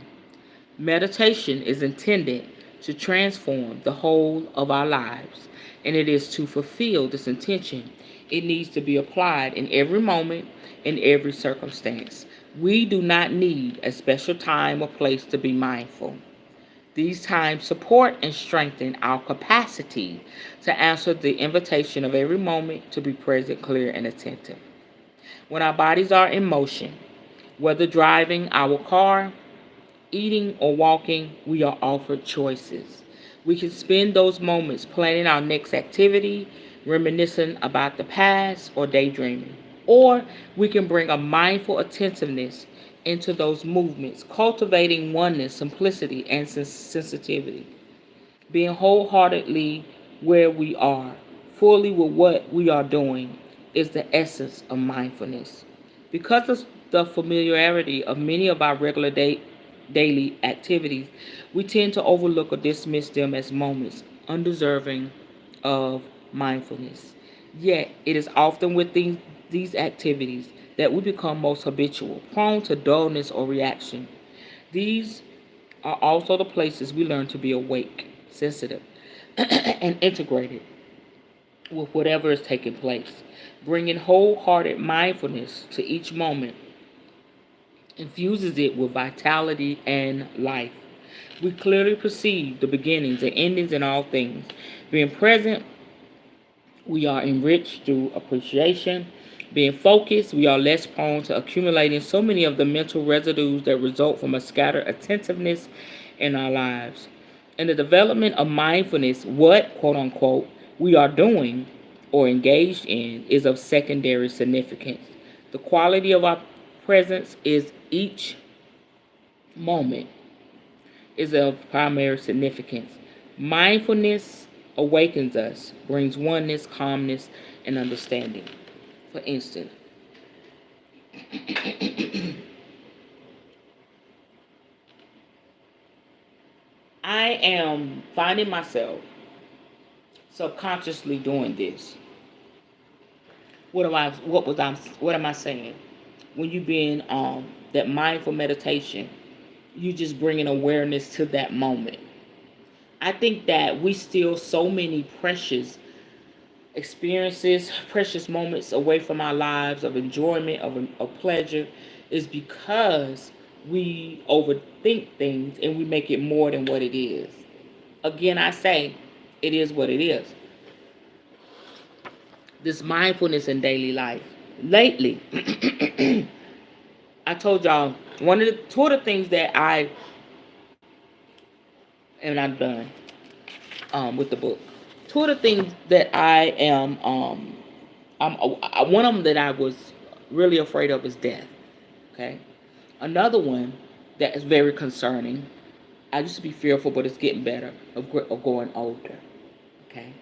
Meditation is intended to transform the whole of our lives, and it is to fulfill this intention. It needs to be applied in every moment, in every circumstance. We do not need a special time or place to be mindful. These times support and strengthen our capacity to answer the invitation of every moment to be present, clear, and attentive. When our bodies are in motion, whether driving our car, eating, or walking, we are offered choices. We can spend those moments planning our next activity, reminiscing about the past, or daydreaming. Or we can bring a mindful attentiveness into those movements, cultivating oneness, simplicity, and sensitivity. Being wholeheartedly where we are, fully with what we are doing, is the essence of mindfulness. Because of the familiarity of many of our regular daily activities, we tend to overlook or dismiss them as moments undeserving of mindfulness. Yet, it is often with these activities that we become most habitual, prone to dullness or reaction. These are also the places we learn to be awake, sensitive, and integrated with whatever is taking place. Bringing wholehearted mindfulness to each moment infuses it with vitality and life. We clearly perceive the beginnings and endings in all things. Being present, we are enriched through appreciation. Being focused, we are less prone to accumulating so many of the mental residues that result from a scattered attentiveness in our lives. In the development of mindfulness, what, quote unquote, we are doing or engaged in is of secondary significance. The quality of our presence is each moment is of primary significance. Mindfulness awakens us, brings oneness, calmness, and understanding. For instance, I am finding myself subconsciously doing this. What am I saying? When you being that mindful meditation, you just bringing awareness to that moment. I think that we steal so many precious experiences, precious moments away from our lives of enjoyment, of pleasure, is because we overthink things and we make it more than what it is. Again, I say, it is what it is. This mindfulness in daily life. Lately, I told y'all two of the things that and I'm done with the book. Two of the things that I am one of them that I was really afraid of is death. Okay. Another one that is very concerning. I used to be fearful, but it's getting better of going older. Okay.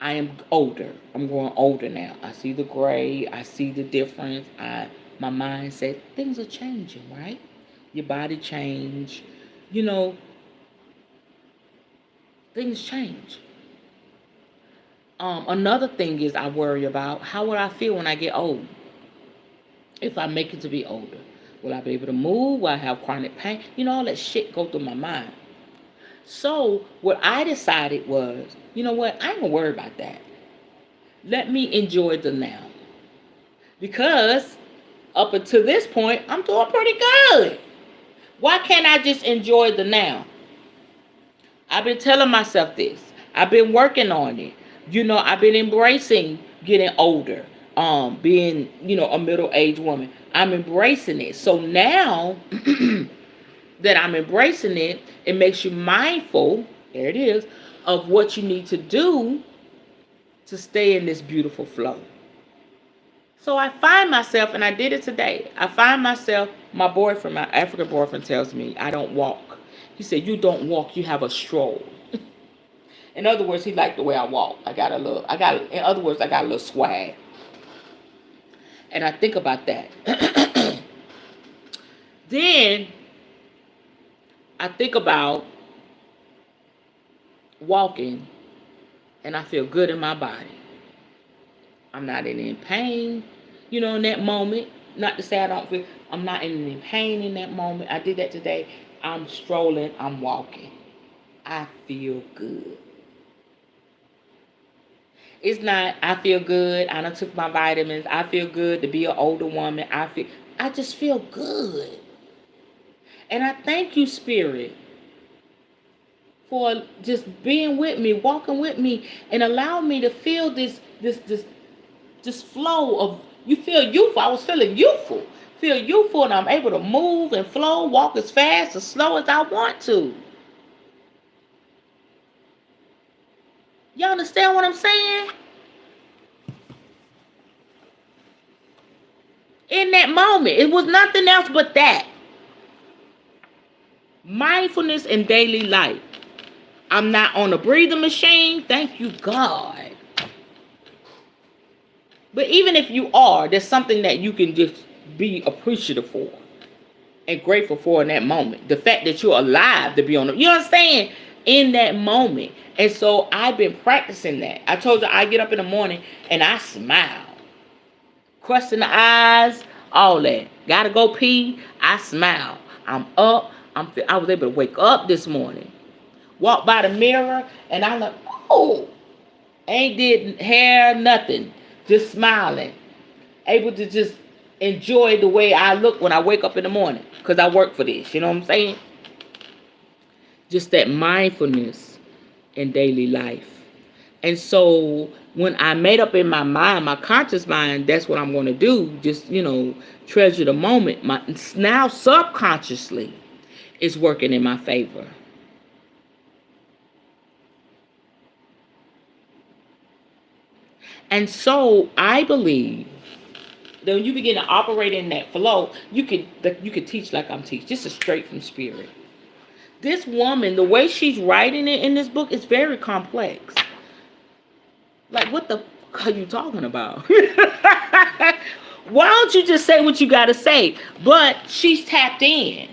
I am older. I'm growing older now. I see the gray. I see the difference. My mind said things are changing, right? Your body change. You know, things change. Another thing is I worry about how will I feel when I get old. If I make it to be older, will I be able to move? Will I have chronic pain? You know, all that shit go through my mind. So what I decided was, you know what? I ain't gonna worry about that. Let me enjoy the now. Because up until this point, I'm doing pretty good. Why can't I just enjoy the now? I've been telling myself this. I've been working on it. You know, I've been embracing getting older. Being, a middle-aged woman. I'm embracing it. So now that I'm embracing it, it makes you mindful, there it is, of what you need to do to stay in this beautiful flow. So I find myself, and I did it today, I find myself, my African boyfriend tells me I don't walk. He said, you don't walk, you have a stroll. In other words, he liked the way I walk. In other words, I got a little swag. And I think about that. Then I think about walking and I feel good in my body. I'm not in any pain, in that moment. Not to say I'm not in any pain in that moment. I did that today. I'm strolling, I'm walking. I feel good. It's not, I feel good, I done took my vitamins, I feel good to be an older woman. I just feel good. And I thank you, Spirit, for just being with me, walking with me, and allowing me to feel this flow of, you feel youthful. I was feeling youthful. Feel youthful, and I'm able to move and flow, walk as fast, as slow as I want to. Y'all understand what I'm saying? In that moment, it was nothing else but that. Mindfulness in daily life. I'm not on a breathing machine. Thank you, God. But even if you are, there's something that you can just be appreciative for and grateful for in that moment. The fact that you're alive to be on the, you understand? In that moment. And so I've been practicing that. I told you I get up in the morning and I smile. Crusting the eyes, all that. Gotta go pee, I smile. I'm up, I was able to wake up this morning, walk by the mirror, and I'm like, oh, ain't did hair, nothing, just smiling, able to just enjoy the way I look when I wake up in the morning, because I work for this. You know what I'm saying? Just that mindfulness in daily life. And so when I made up in my mind, my conscious mind, that's what I'm going to do. Just, treasure the moment. Now subconsciously is working in my favor. And so I believe that when you begin to operate in that flow, you could teach like I'm teaching. This is straight from spirit. This woman, the way she's writing it in this book is very complex. Like, what the fuck are you talking about? Why don't you just say what you got to say? But she's tapped in.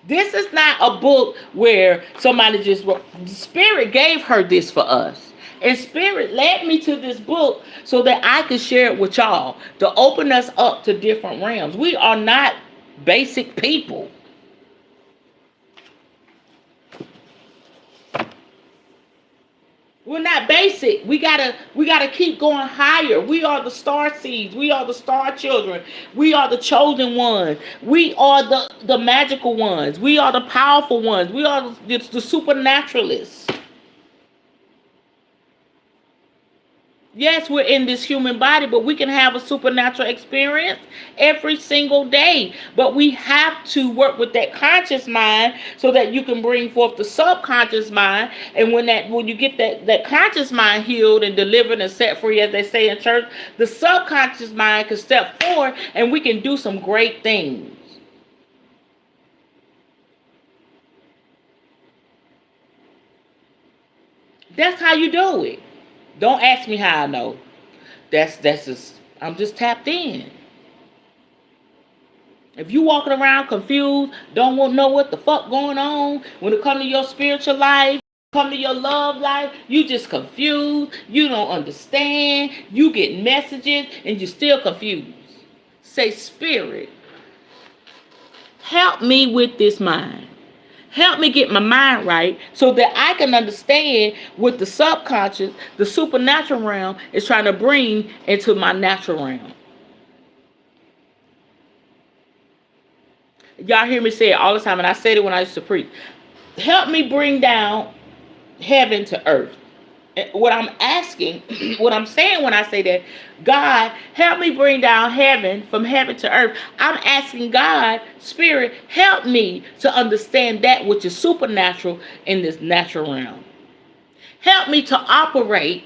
This is not a book where somebody just wrote. Spirit gave her this for us. And Spirit led me to this book so that I could share it with y'all, to open us up to different realms. We are not basic people. We're not basic. We gotta keep going higher. We are the star seeds. We are the star children. We are the chosen ones. We are the magical ones. We are the powerful ones. We are the supernaturalists. Yes, we're in this human body, but we can have a supernatural experience every single day. But we have to work with that conscious mind so that you can bring forth the subconscious mind. And when you get that conscious mind healed and delivered and set free, as they say in church, the subconscious mind can step forward and we can do some great things. That's how you do it. Don't ask me how I know. I'm just tapped in. If you walking around confused, don't want to know what the fuck going on when it comes to your spiritual life, come to your love life, you just confused, you don't understand, you get messages and you're still confused. Say, Spirit, help me with this mind. Help me get my mind right so that I can understand what the subconscious, the supernatural realm is trying to bring into my natural realm. Y'all hear me say it all the time, and I said it when I used to preach. Help me bring down heaven to earth. What I'm asking, what I'm saying when I say that, God, help me bring down heaven from heaven to earth. I'm asking God, Spirit, help me to understand that which is supernatural in this natural realm. Help me to operate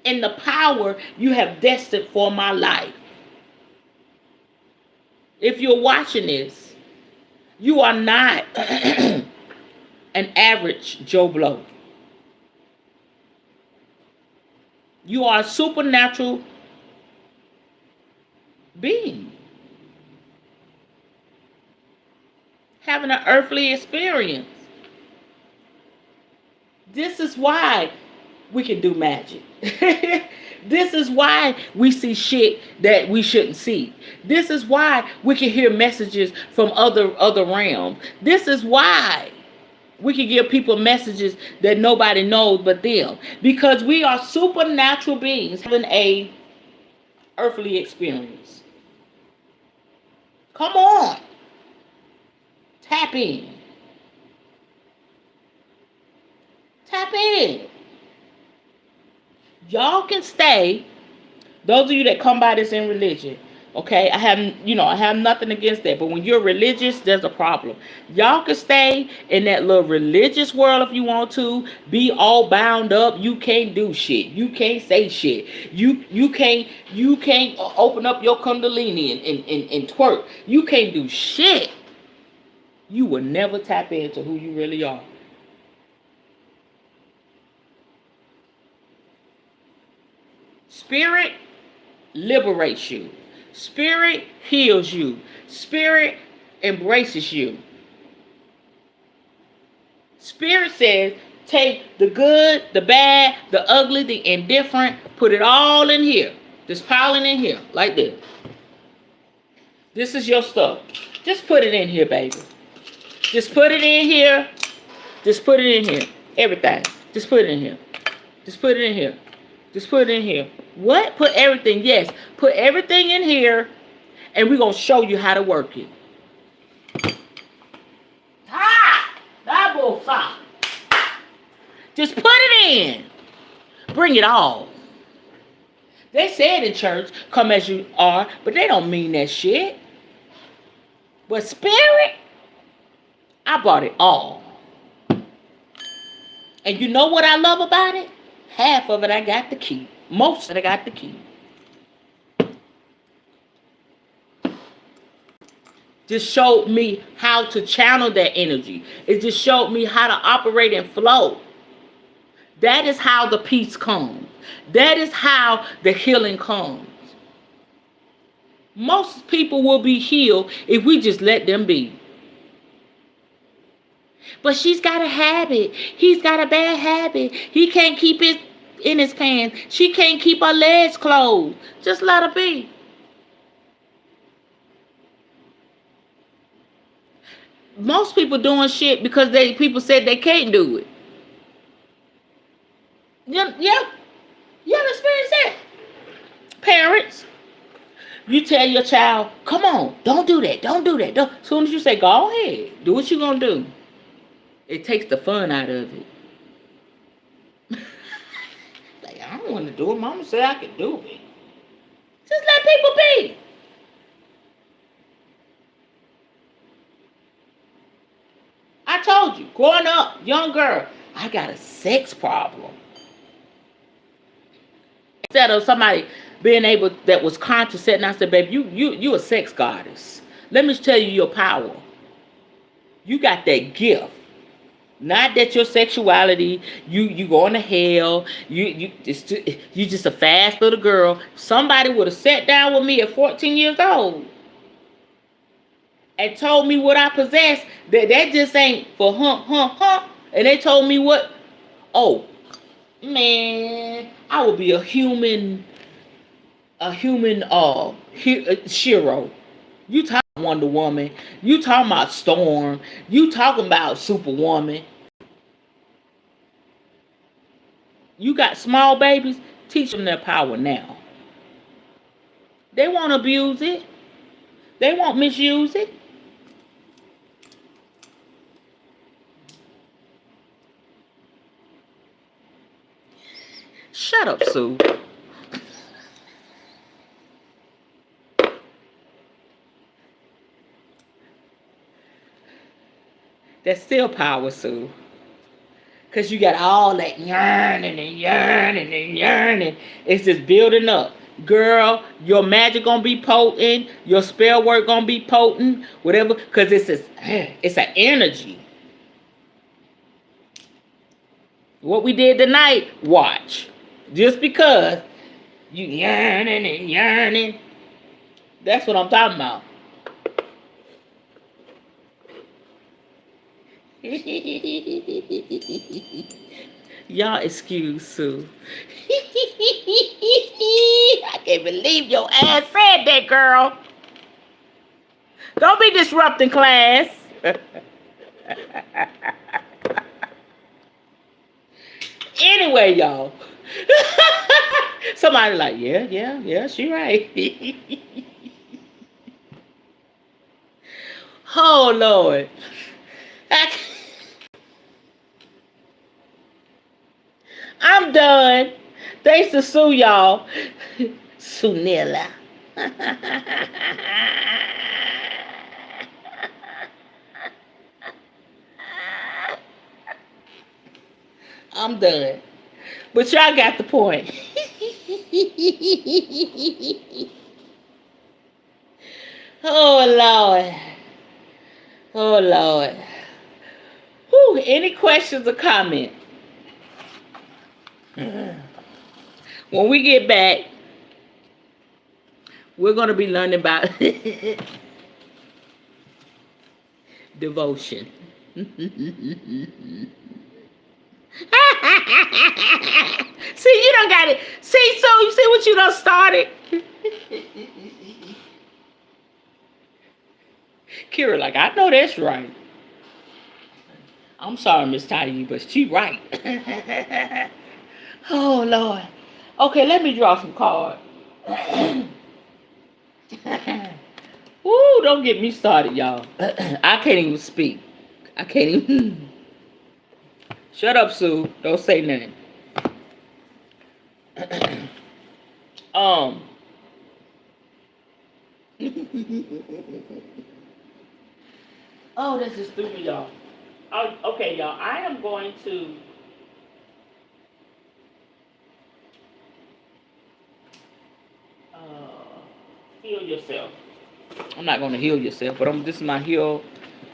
in the power you have destined for my life. If you're watching this, you are not an average Joe Blow. You are a supernatural being, having an earthly experience. This is why we can do magic. This is why we see shit that we shouldn't see. This is why we can hear messages from other realms. This is why we can give people messages that nobody knows but them. Because we are supernatural beings having a earthly experience. Come on. Tap in. Tap in. Y'all can stay. Those of you that come by this in religion, okay, I have nothing against that. But when you're religious, there's a problem. Y'all can stay in that little religious world if you want to. Be all bound up. You can't do shit. You can't say shit. You can't open up your kundalini and twerk. You can't do shit. You will never tap into who you really are. Spirit liberates you. Spirit heals you. Spirit embraces you. Spirit says, take the good, the bad, the ugly, the indifferent, put it all in here. Just piling in here, like this. This is your stuff. Just put it in here, baby. Just put it in here. Just put it in here. Everything. Just put it in here. Just put it in here. Just put it in here. What? Put everything. Yes. Put everything in here. And we're going to show you how to work it. Just put it in. Bring it all. They said in church, come as you are, but they don't mean that shit. But spirit, I brought it all. And you know what I love about it? Half of it I got to keep. Most of it I got to keep. Just showed me how to channel that energy. It just showed me how to operate and flow. That is how the peace comes. That is how the healing comes. Most people will be healed if we just let them be. But she's got a habit. He's got a bad habit. He can't keep it in his pants. She can't keep her legs closed. Just let her be. Most people doing shit because people said they can't do it. Yeah. You ever experienced that? Parents, you tell your child, come on, don't do that, don't do that. Don't. As soon as you say, go ahead, do what you're going to do. It takes the fun out of it. Like, I don't want to do it. Mama said I could do it. Just let people be. I told you, growing up, young girl, I got a sex problem. Instead of somebody being able, that was conscious, sitting, I said, baby, you a sex goddess. Let me tell you your power. You got that gift. Not that your sexuality, you going to hell, you just a fast little girl. Somebody would have sat down with me at 14 years old and told me what I possessed, that just ain't for and they told me what, oh, man, I would be a human Shiro. You talking about Wonder Woman, you talking about Storm, you talking about Superwoman. You got small babies, teach them their power now. They won't abuse it. They won't misuse it. Shut up, Sue. That's still power, Sue. Because you got all that yearning and yearning and yearning. It's just building up. Girl, your magic going to be potent. Your spell work going to be potent. Whatever. Because it's an energy. What we did tonight, watch. Just because you yearning and yearning. That's what I'm talking about. Y'all excuse Sue. I can't believe your ass said that, girl. Don't be disrupting class. Anyway, y'all. Somebody like, yeah, she right. Oh, Lord. I'm done. Thanks to Sue, y'all. Sunilla. I'm done. But y'all got the point. Oh, Lord. Oh, Lord. Whew, any questions or comments? When we get back, we're going to be learning about devotion. See, you done got it. See, so you see what you done started? Kira, like, I know that's right. I'm sorry, Miss Tiny, but she right. Oh Lord. Okay, let me draw some cards. Woo, don't get me started, y'all. I can't even speak. I can't even. Shut up, Sue. Don't say nothing. um. Oh, that's just stupid, y'all. Oh, okay, y'all. I am going to. Uh, heal yourself. I'm not going to heal yourself, but this is my heal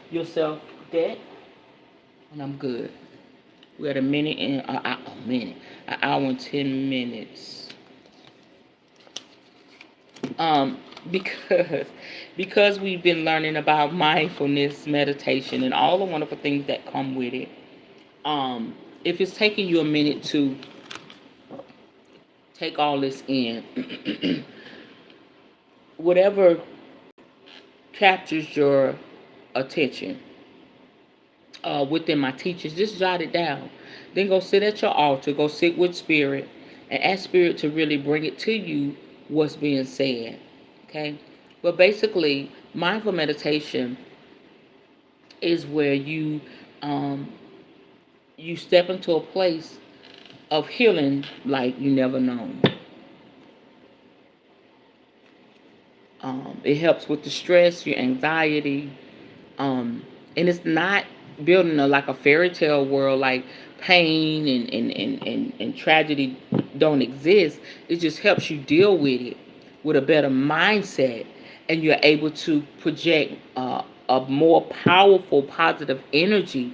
yourself deck, and I'm good. We're at a minute and an hour and 10 minutes. Um, because we've been learning about mindfulness meditation and all the wonderful things that come with it. If it's taking you a minute to take all this in, whatever captures your attention within my teachings, just jot it down. Then go sit at your altar, go sit with spirit, and ask spirit to really bring it to you what's being said. Okay? But basically, mindful meditation is where um, you step into a place of healing like you never known. It helps with the stress, your anxiety, and it's not building like a fairy tale world like pain and tragedy don't exist. It just helps you deal with it with a better mindset, and you're able to project a more powerful positive energy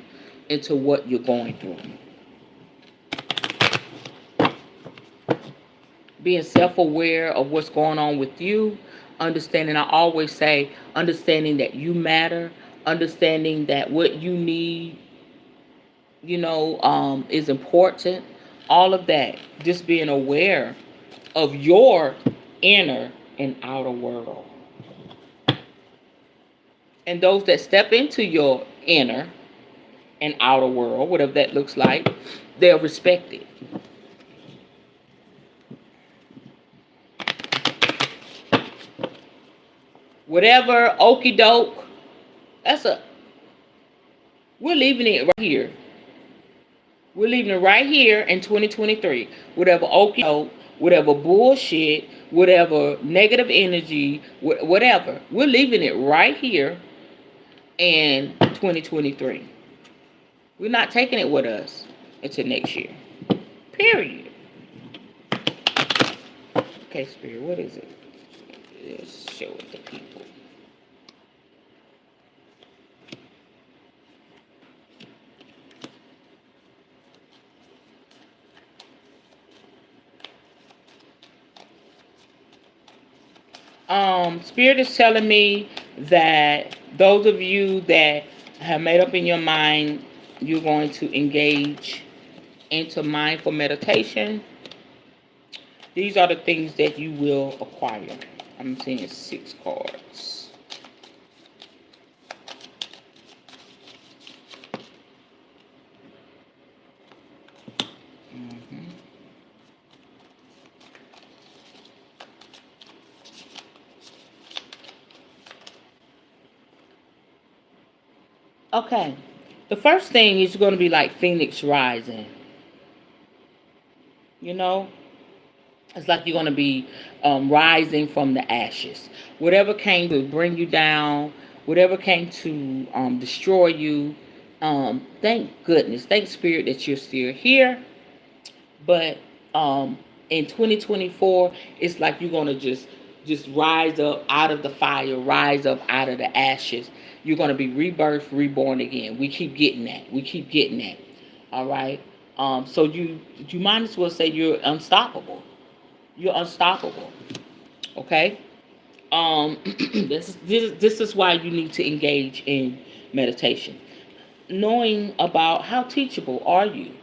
into what you're going through. Being self-aware of what's going on with you, understanding, I always say, understanding that you matter, understanding that what you need, is important. All of that, just being aware of your inner and outer world. And those that step into your inner and outer world, whatever that looks like, they're respected. Whatever okey doke, that's a we're leaving it right here. We're leaving it right here in 2023. Whatever okey doke, whatever bullshit, whatever negative energy, whatever. We're leaving it right here in 2023. We're not taking it with us until next year. Period. Okay, Spirit, what is it? Let's show it to people. Spirit is telling me that those of you that have made up in your mind you're going to engage into mindful meditation, these are the things that you will acquire. I'm seeing 6 cards. Mm-hmm. Okay. The first thing is going to be like Phoenix rising. You know, it's like you're going to be rising from the ashes. Whatever came to bring you down, whatever came to destroy you, thank goodness, thank Spirit that you're still here. But in 2024, it's like you're going to just rise up out of the fire, rise up out of the ashes. You're going to be rebirthed, reborn again. We keep getting that. We keep getting that. All right. So you might as well say you're unstoppable. You're unstoppable. Okay. This is why you need to engage in meditation. Knowing about how teachable are you.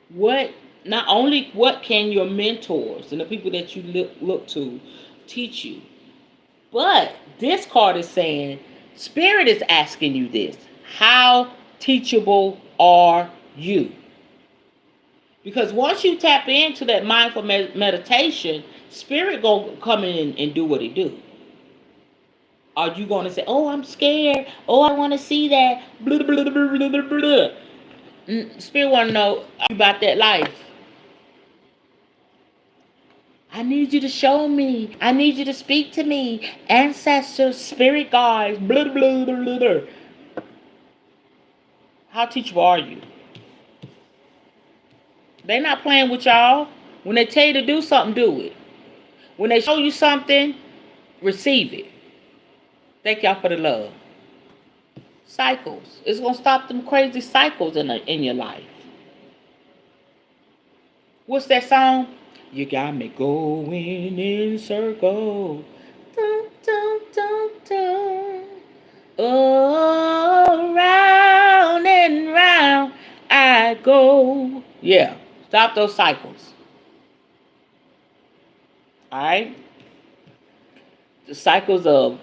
What Not only what can your mentors and the people that you look to teach you, but this card is saying Spirit is asking you this. How teachable are you? Because once you tap into that mindful meditation, Spirit gonna come in and do what it do. Are you gonna say, "Oh, I'm scared. Oh, I want to see that." Blah, blah, blah, blah, blah, blah. Spirit want to know about that life. I need you to show me. I need you to speak to me. Ancestors, spirit guides, blah, blah, blah, blah, blah. How teachable are you? They not playing with y'all. When they tell you to do something, do it. When they show you something, receive it. Thank y'all for the love. Cycles. It's going to stop them crazy cycles in your life. What's that song? You got me going in circles. Dun, dun, dun, dun. Oh, round and round I go. Yeah. Stop those cycles. Alright? The cycles of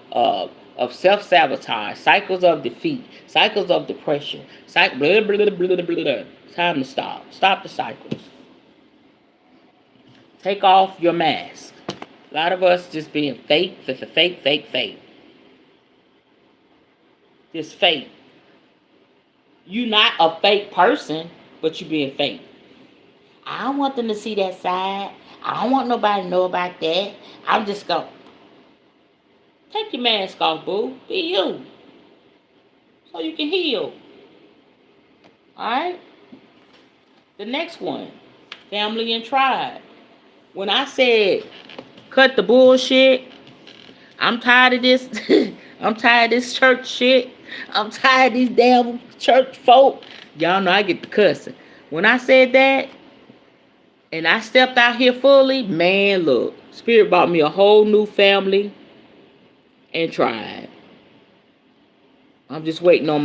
self-sabotage, cycles of defeat, cycles of depression, blah, blah, blah, blah, blah, blah. Time to stop. Stop the cycles. Take off your mask. A lot of us just being fake. Just fake. You're not a fake person, but you being fake. I don't want them to see that side. I don't want nobody to know about that. I'm just going to take your mask off, boo. Be you. So you can heal. Alright? The next one. Family and tribe. When I said cut the bullshit, I'm tired of this. I'm tired of this church shit. I'm tired of these damn church folk. Y'all know I get the cussing. When I said that, and I stepped out here fully, man, look. Spirit brought me a whole new family and tribe. I'm just waiting on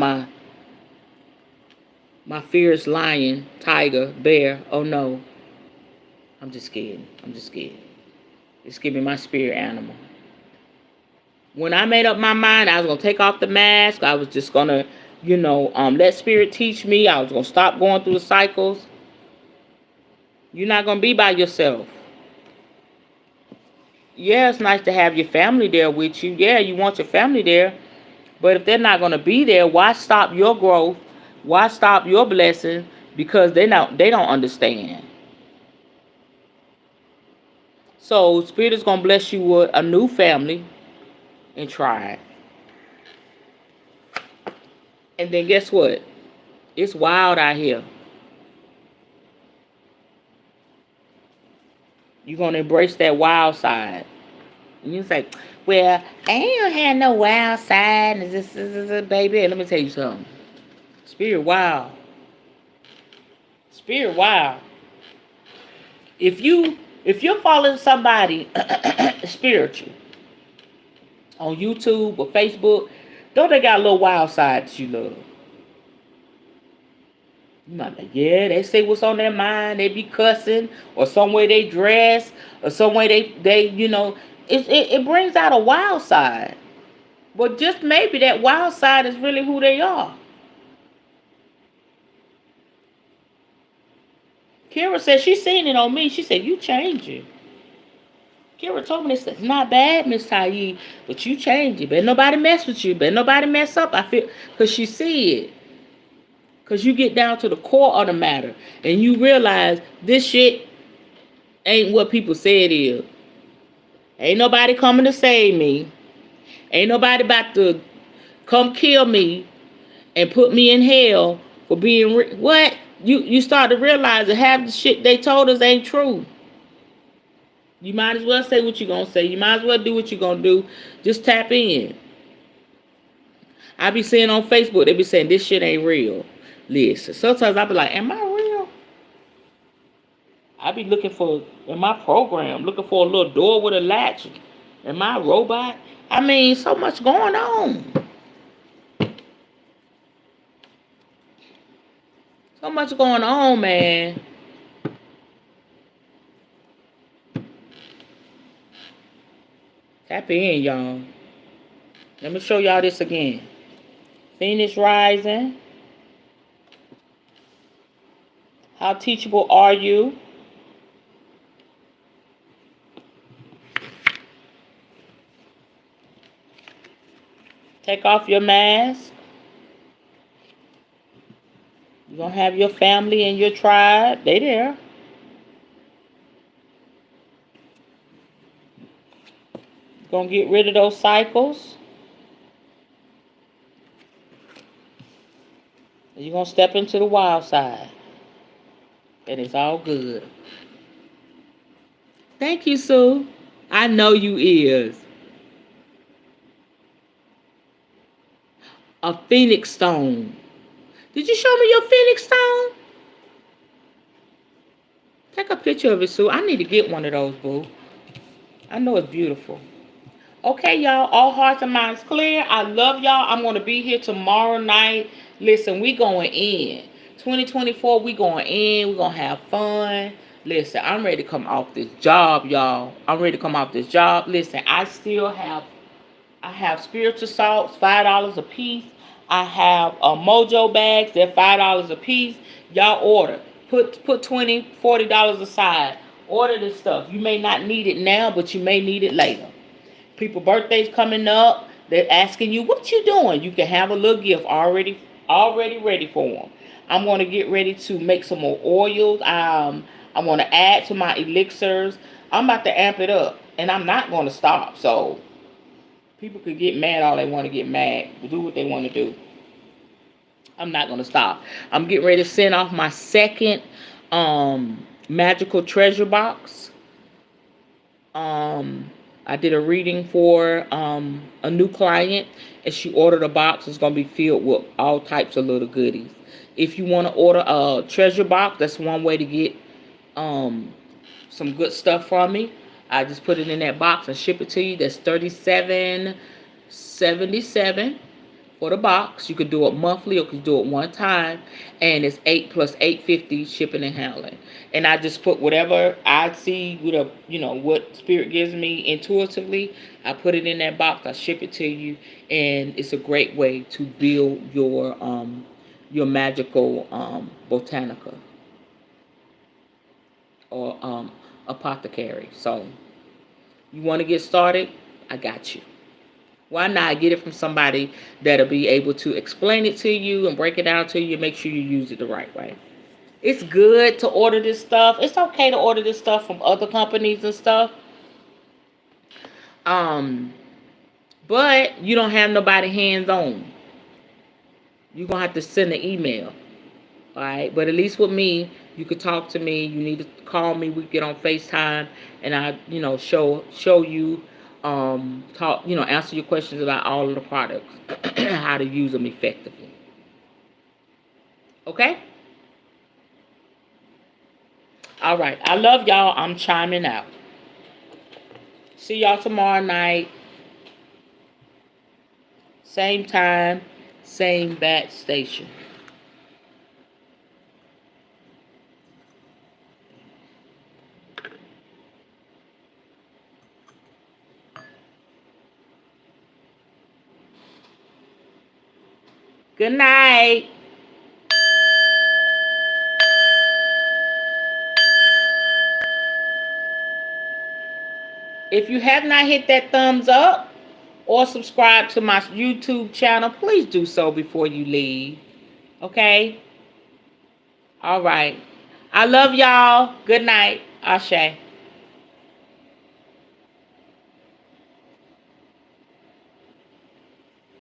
my fierce lion, tiger, bear. Oh no. I'm just scared. Just give me my spirit animal. When I made up my mind, I was going to take off the mask. I was just going to, let spirit teach me. I was going to stop going through the cycles. You're not going to be by yourself. Yeah, it's nice to have your family there with you. Yeah, you want your family there. But if they're not going to be there, why stop your growth? Why stop your blessing? Because they don't understand. So Spirit is going to bless you with a new family and tribe. And then guess what? It's wild out here. You're going to embrace that wild side. And you say, well, I ain't had no wild side. This is baby. Let me tell you something. Spirit wild. Spirit wild. If you're following somebody spiritual on YouTube or Facebook, don't they got a little wild side that you love? You might be like, yeah, they say what's on their mind. They be cussing, or some way they dress, or some way they it brings out a wild side. But just maybe that wild side is really who they are. Kira said she seen it on me. She said, you changing. Kira told me this. It's not bad, Miss Tayi, but you changing. Better nobody mess with you. Better nobody mess up. I feel, because she see it. Because you get down to the core of the matter. And you realize this shit ain't what people say it is. Ain't nobody coming to save me. Ain't nobody about to come kill me and put me in hell for being what? You start to realize that half the shit they told us ain't true. You might as well say what you're going to say. You might as well do what you're going to do. Just tap in. I be seeing on Facebook, they be saying this shit ain't real. Listen, sometimes I be like, am I real? I be looking for, in my program, looking for a little door with a latch. Am I a robot? I mean, so much going on. So much going on, man. Tap in, y'all. Let me show y'all this again. Phoenix rising. How teachable are you? Take off your mask. You're going to have your family and your tribe. They there. You're going to get rid of those cycles. And you're going to step into the wild side. And it's all good. Thank you, Sue. I know you is. A phoenix stone. Did you show me your phoenix stone? Take a picture of it, Sue. I need to get one of those, boo. I know it's beautiful. Okay, y'all. All hearts and minds clear. I love y'all. I'm going to be here tomorrow night. Listen, we going in. 2024, we going in. We going to have fun. Listen, I'm ready to come off this job, y'all. I'm ready to come off this job. Listen, I have spiritual salts, $5 a piece. I have mojo bags, they're $5 a piece. Y'all order. Put $20, $40 aside. Order this stuff. You may not need it now, but you may need it later. People birthdays coming up, they're asking you, what you doing? You can have a little gift already ready for them. I'm going to get ready to make some more oils. I'm going to add to my elixirs. I'm about to amp it up, and I'm not going to stop. So people could get mad all they want to get mad. Do what they want to do. I'm not going to stop. I'm getting ready to send off my second magical treasure box. I did a reading for a new client, and she ordered a box. It's going to be filled with all types of little goodies. If you want to order a treasure box, that's one way to get some good stuff from me. I just put it in that box and ship it to you. That's $37.77 for the box. You could do it monthly or you could do it one time, and it's $8 plus $8.50 shipping and handling. And I just put whatever I see with what spirit gives me intuitively. I put it in that box. I ship it to you, and it's a great way to build your magical botanica or apothecary. So you want to get started? I got you. Why not get it from somebody that'll be able to explain it to you and break it down to you and make sure you use it the right way. It's good to order this stuff. It's okay to order this stuff from other companies and stuff. But you don't have nobody hands-on. You're going to have to send an email. All right? But at least with me, you could talk to me. You need to call me. We get on FaceTime, and I, show you, answer your questions about all of the products, how to use them effectively. Okay? All right. I love y'all. I'm chiming out. See y'all tomorrow night. Same time, same bat station. Good night. If you have not hit that thumbs up or subscribe to my YouTube channel, please do so before you leave. Okay? All right. I love y'all. Good night. Ashe.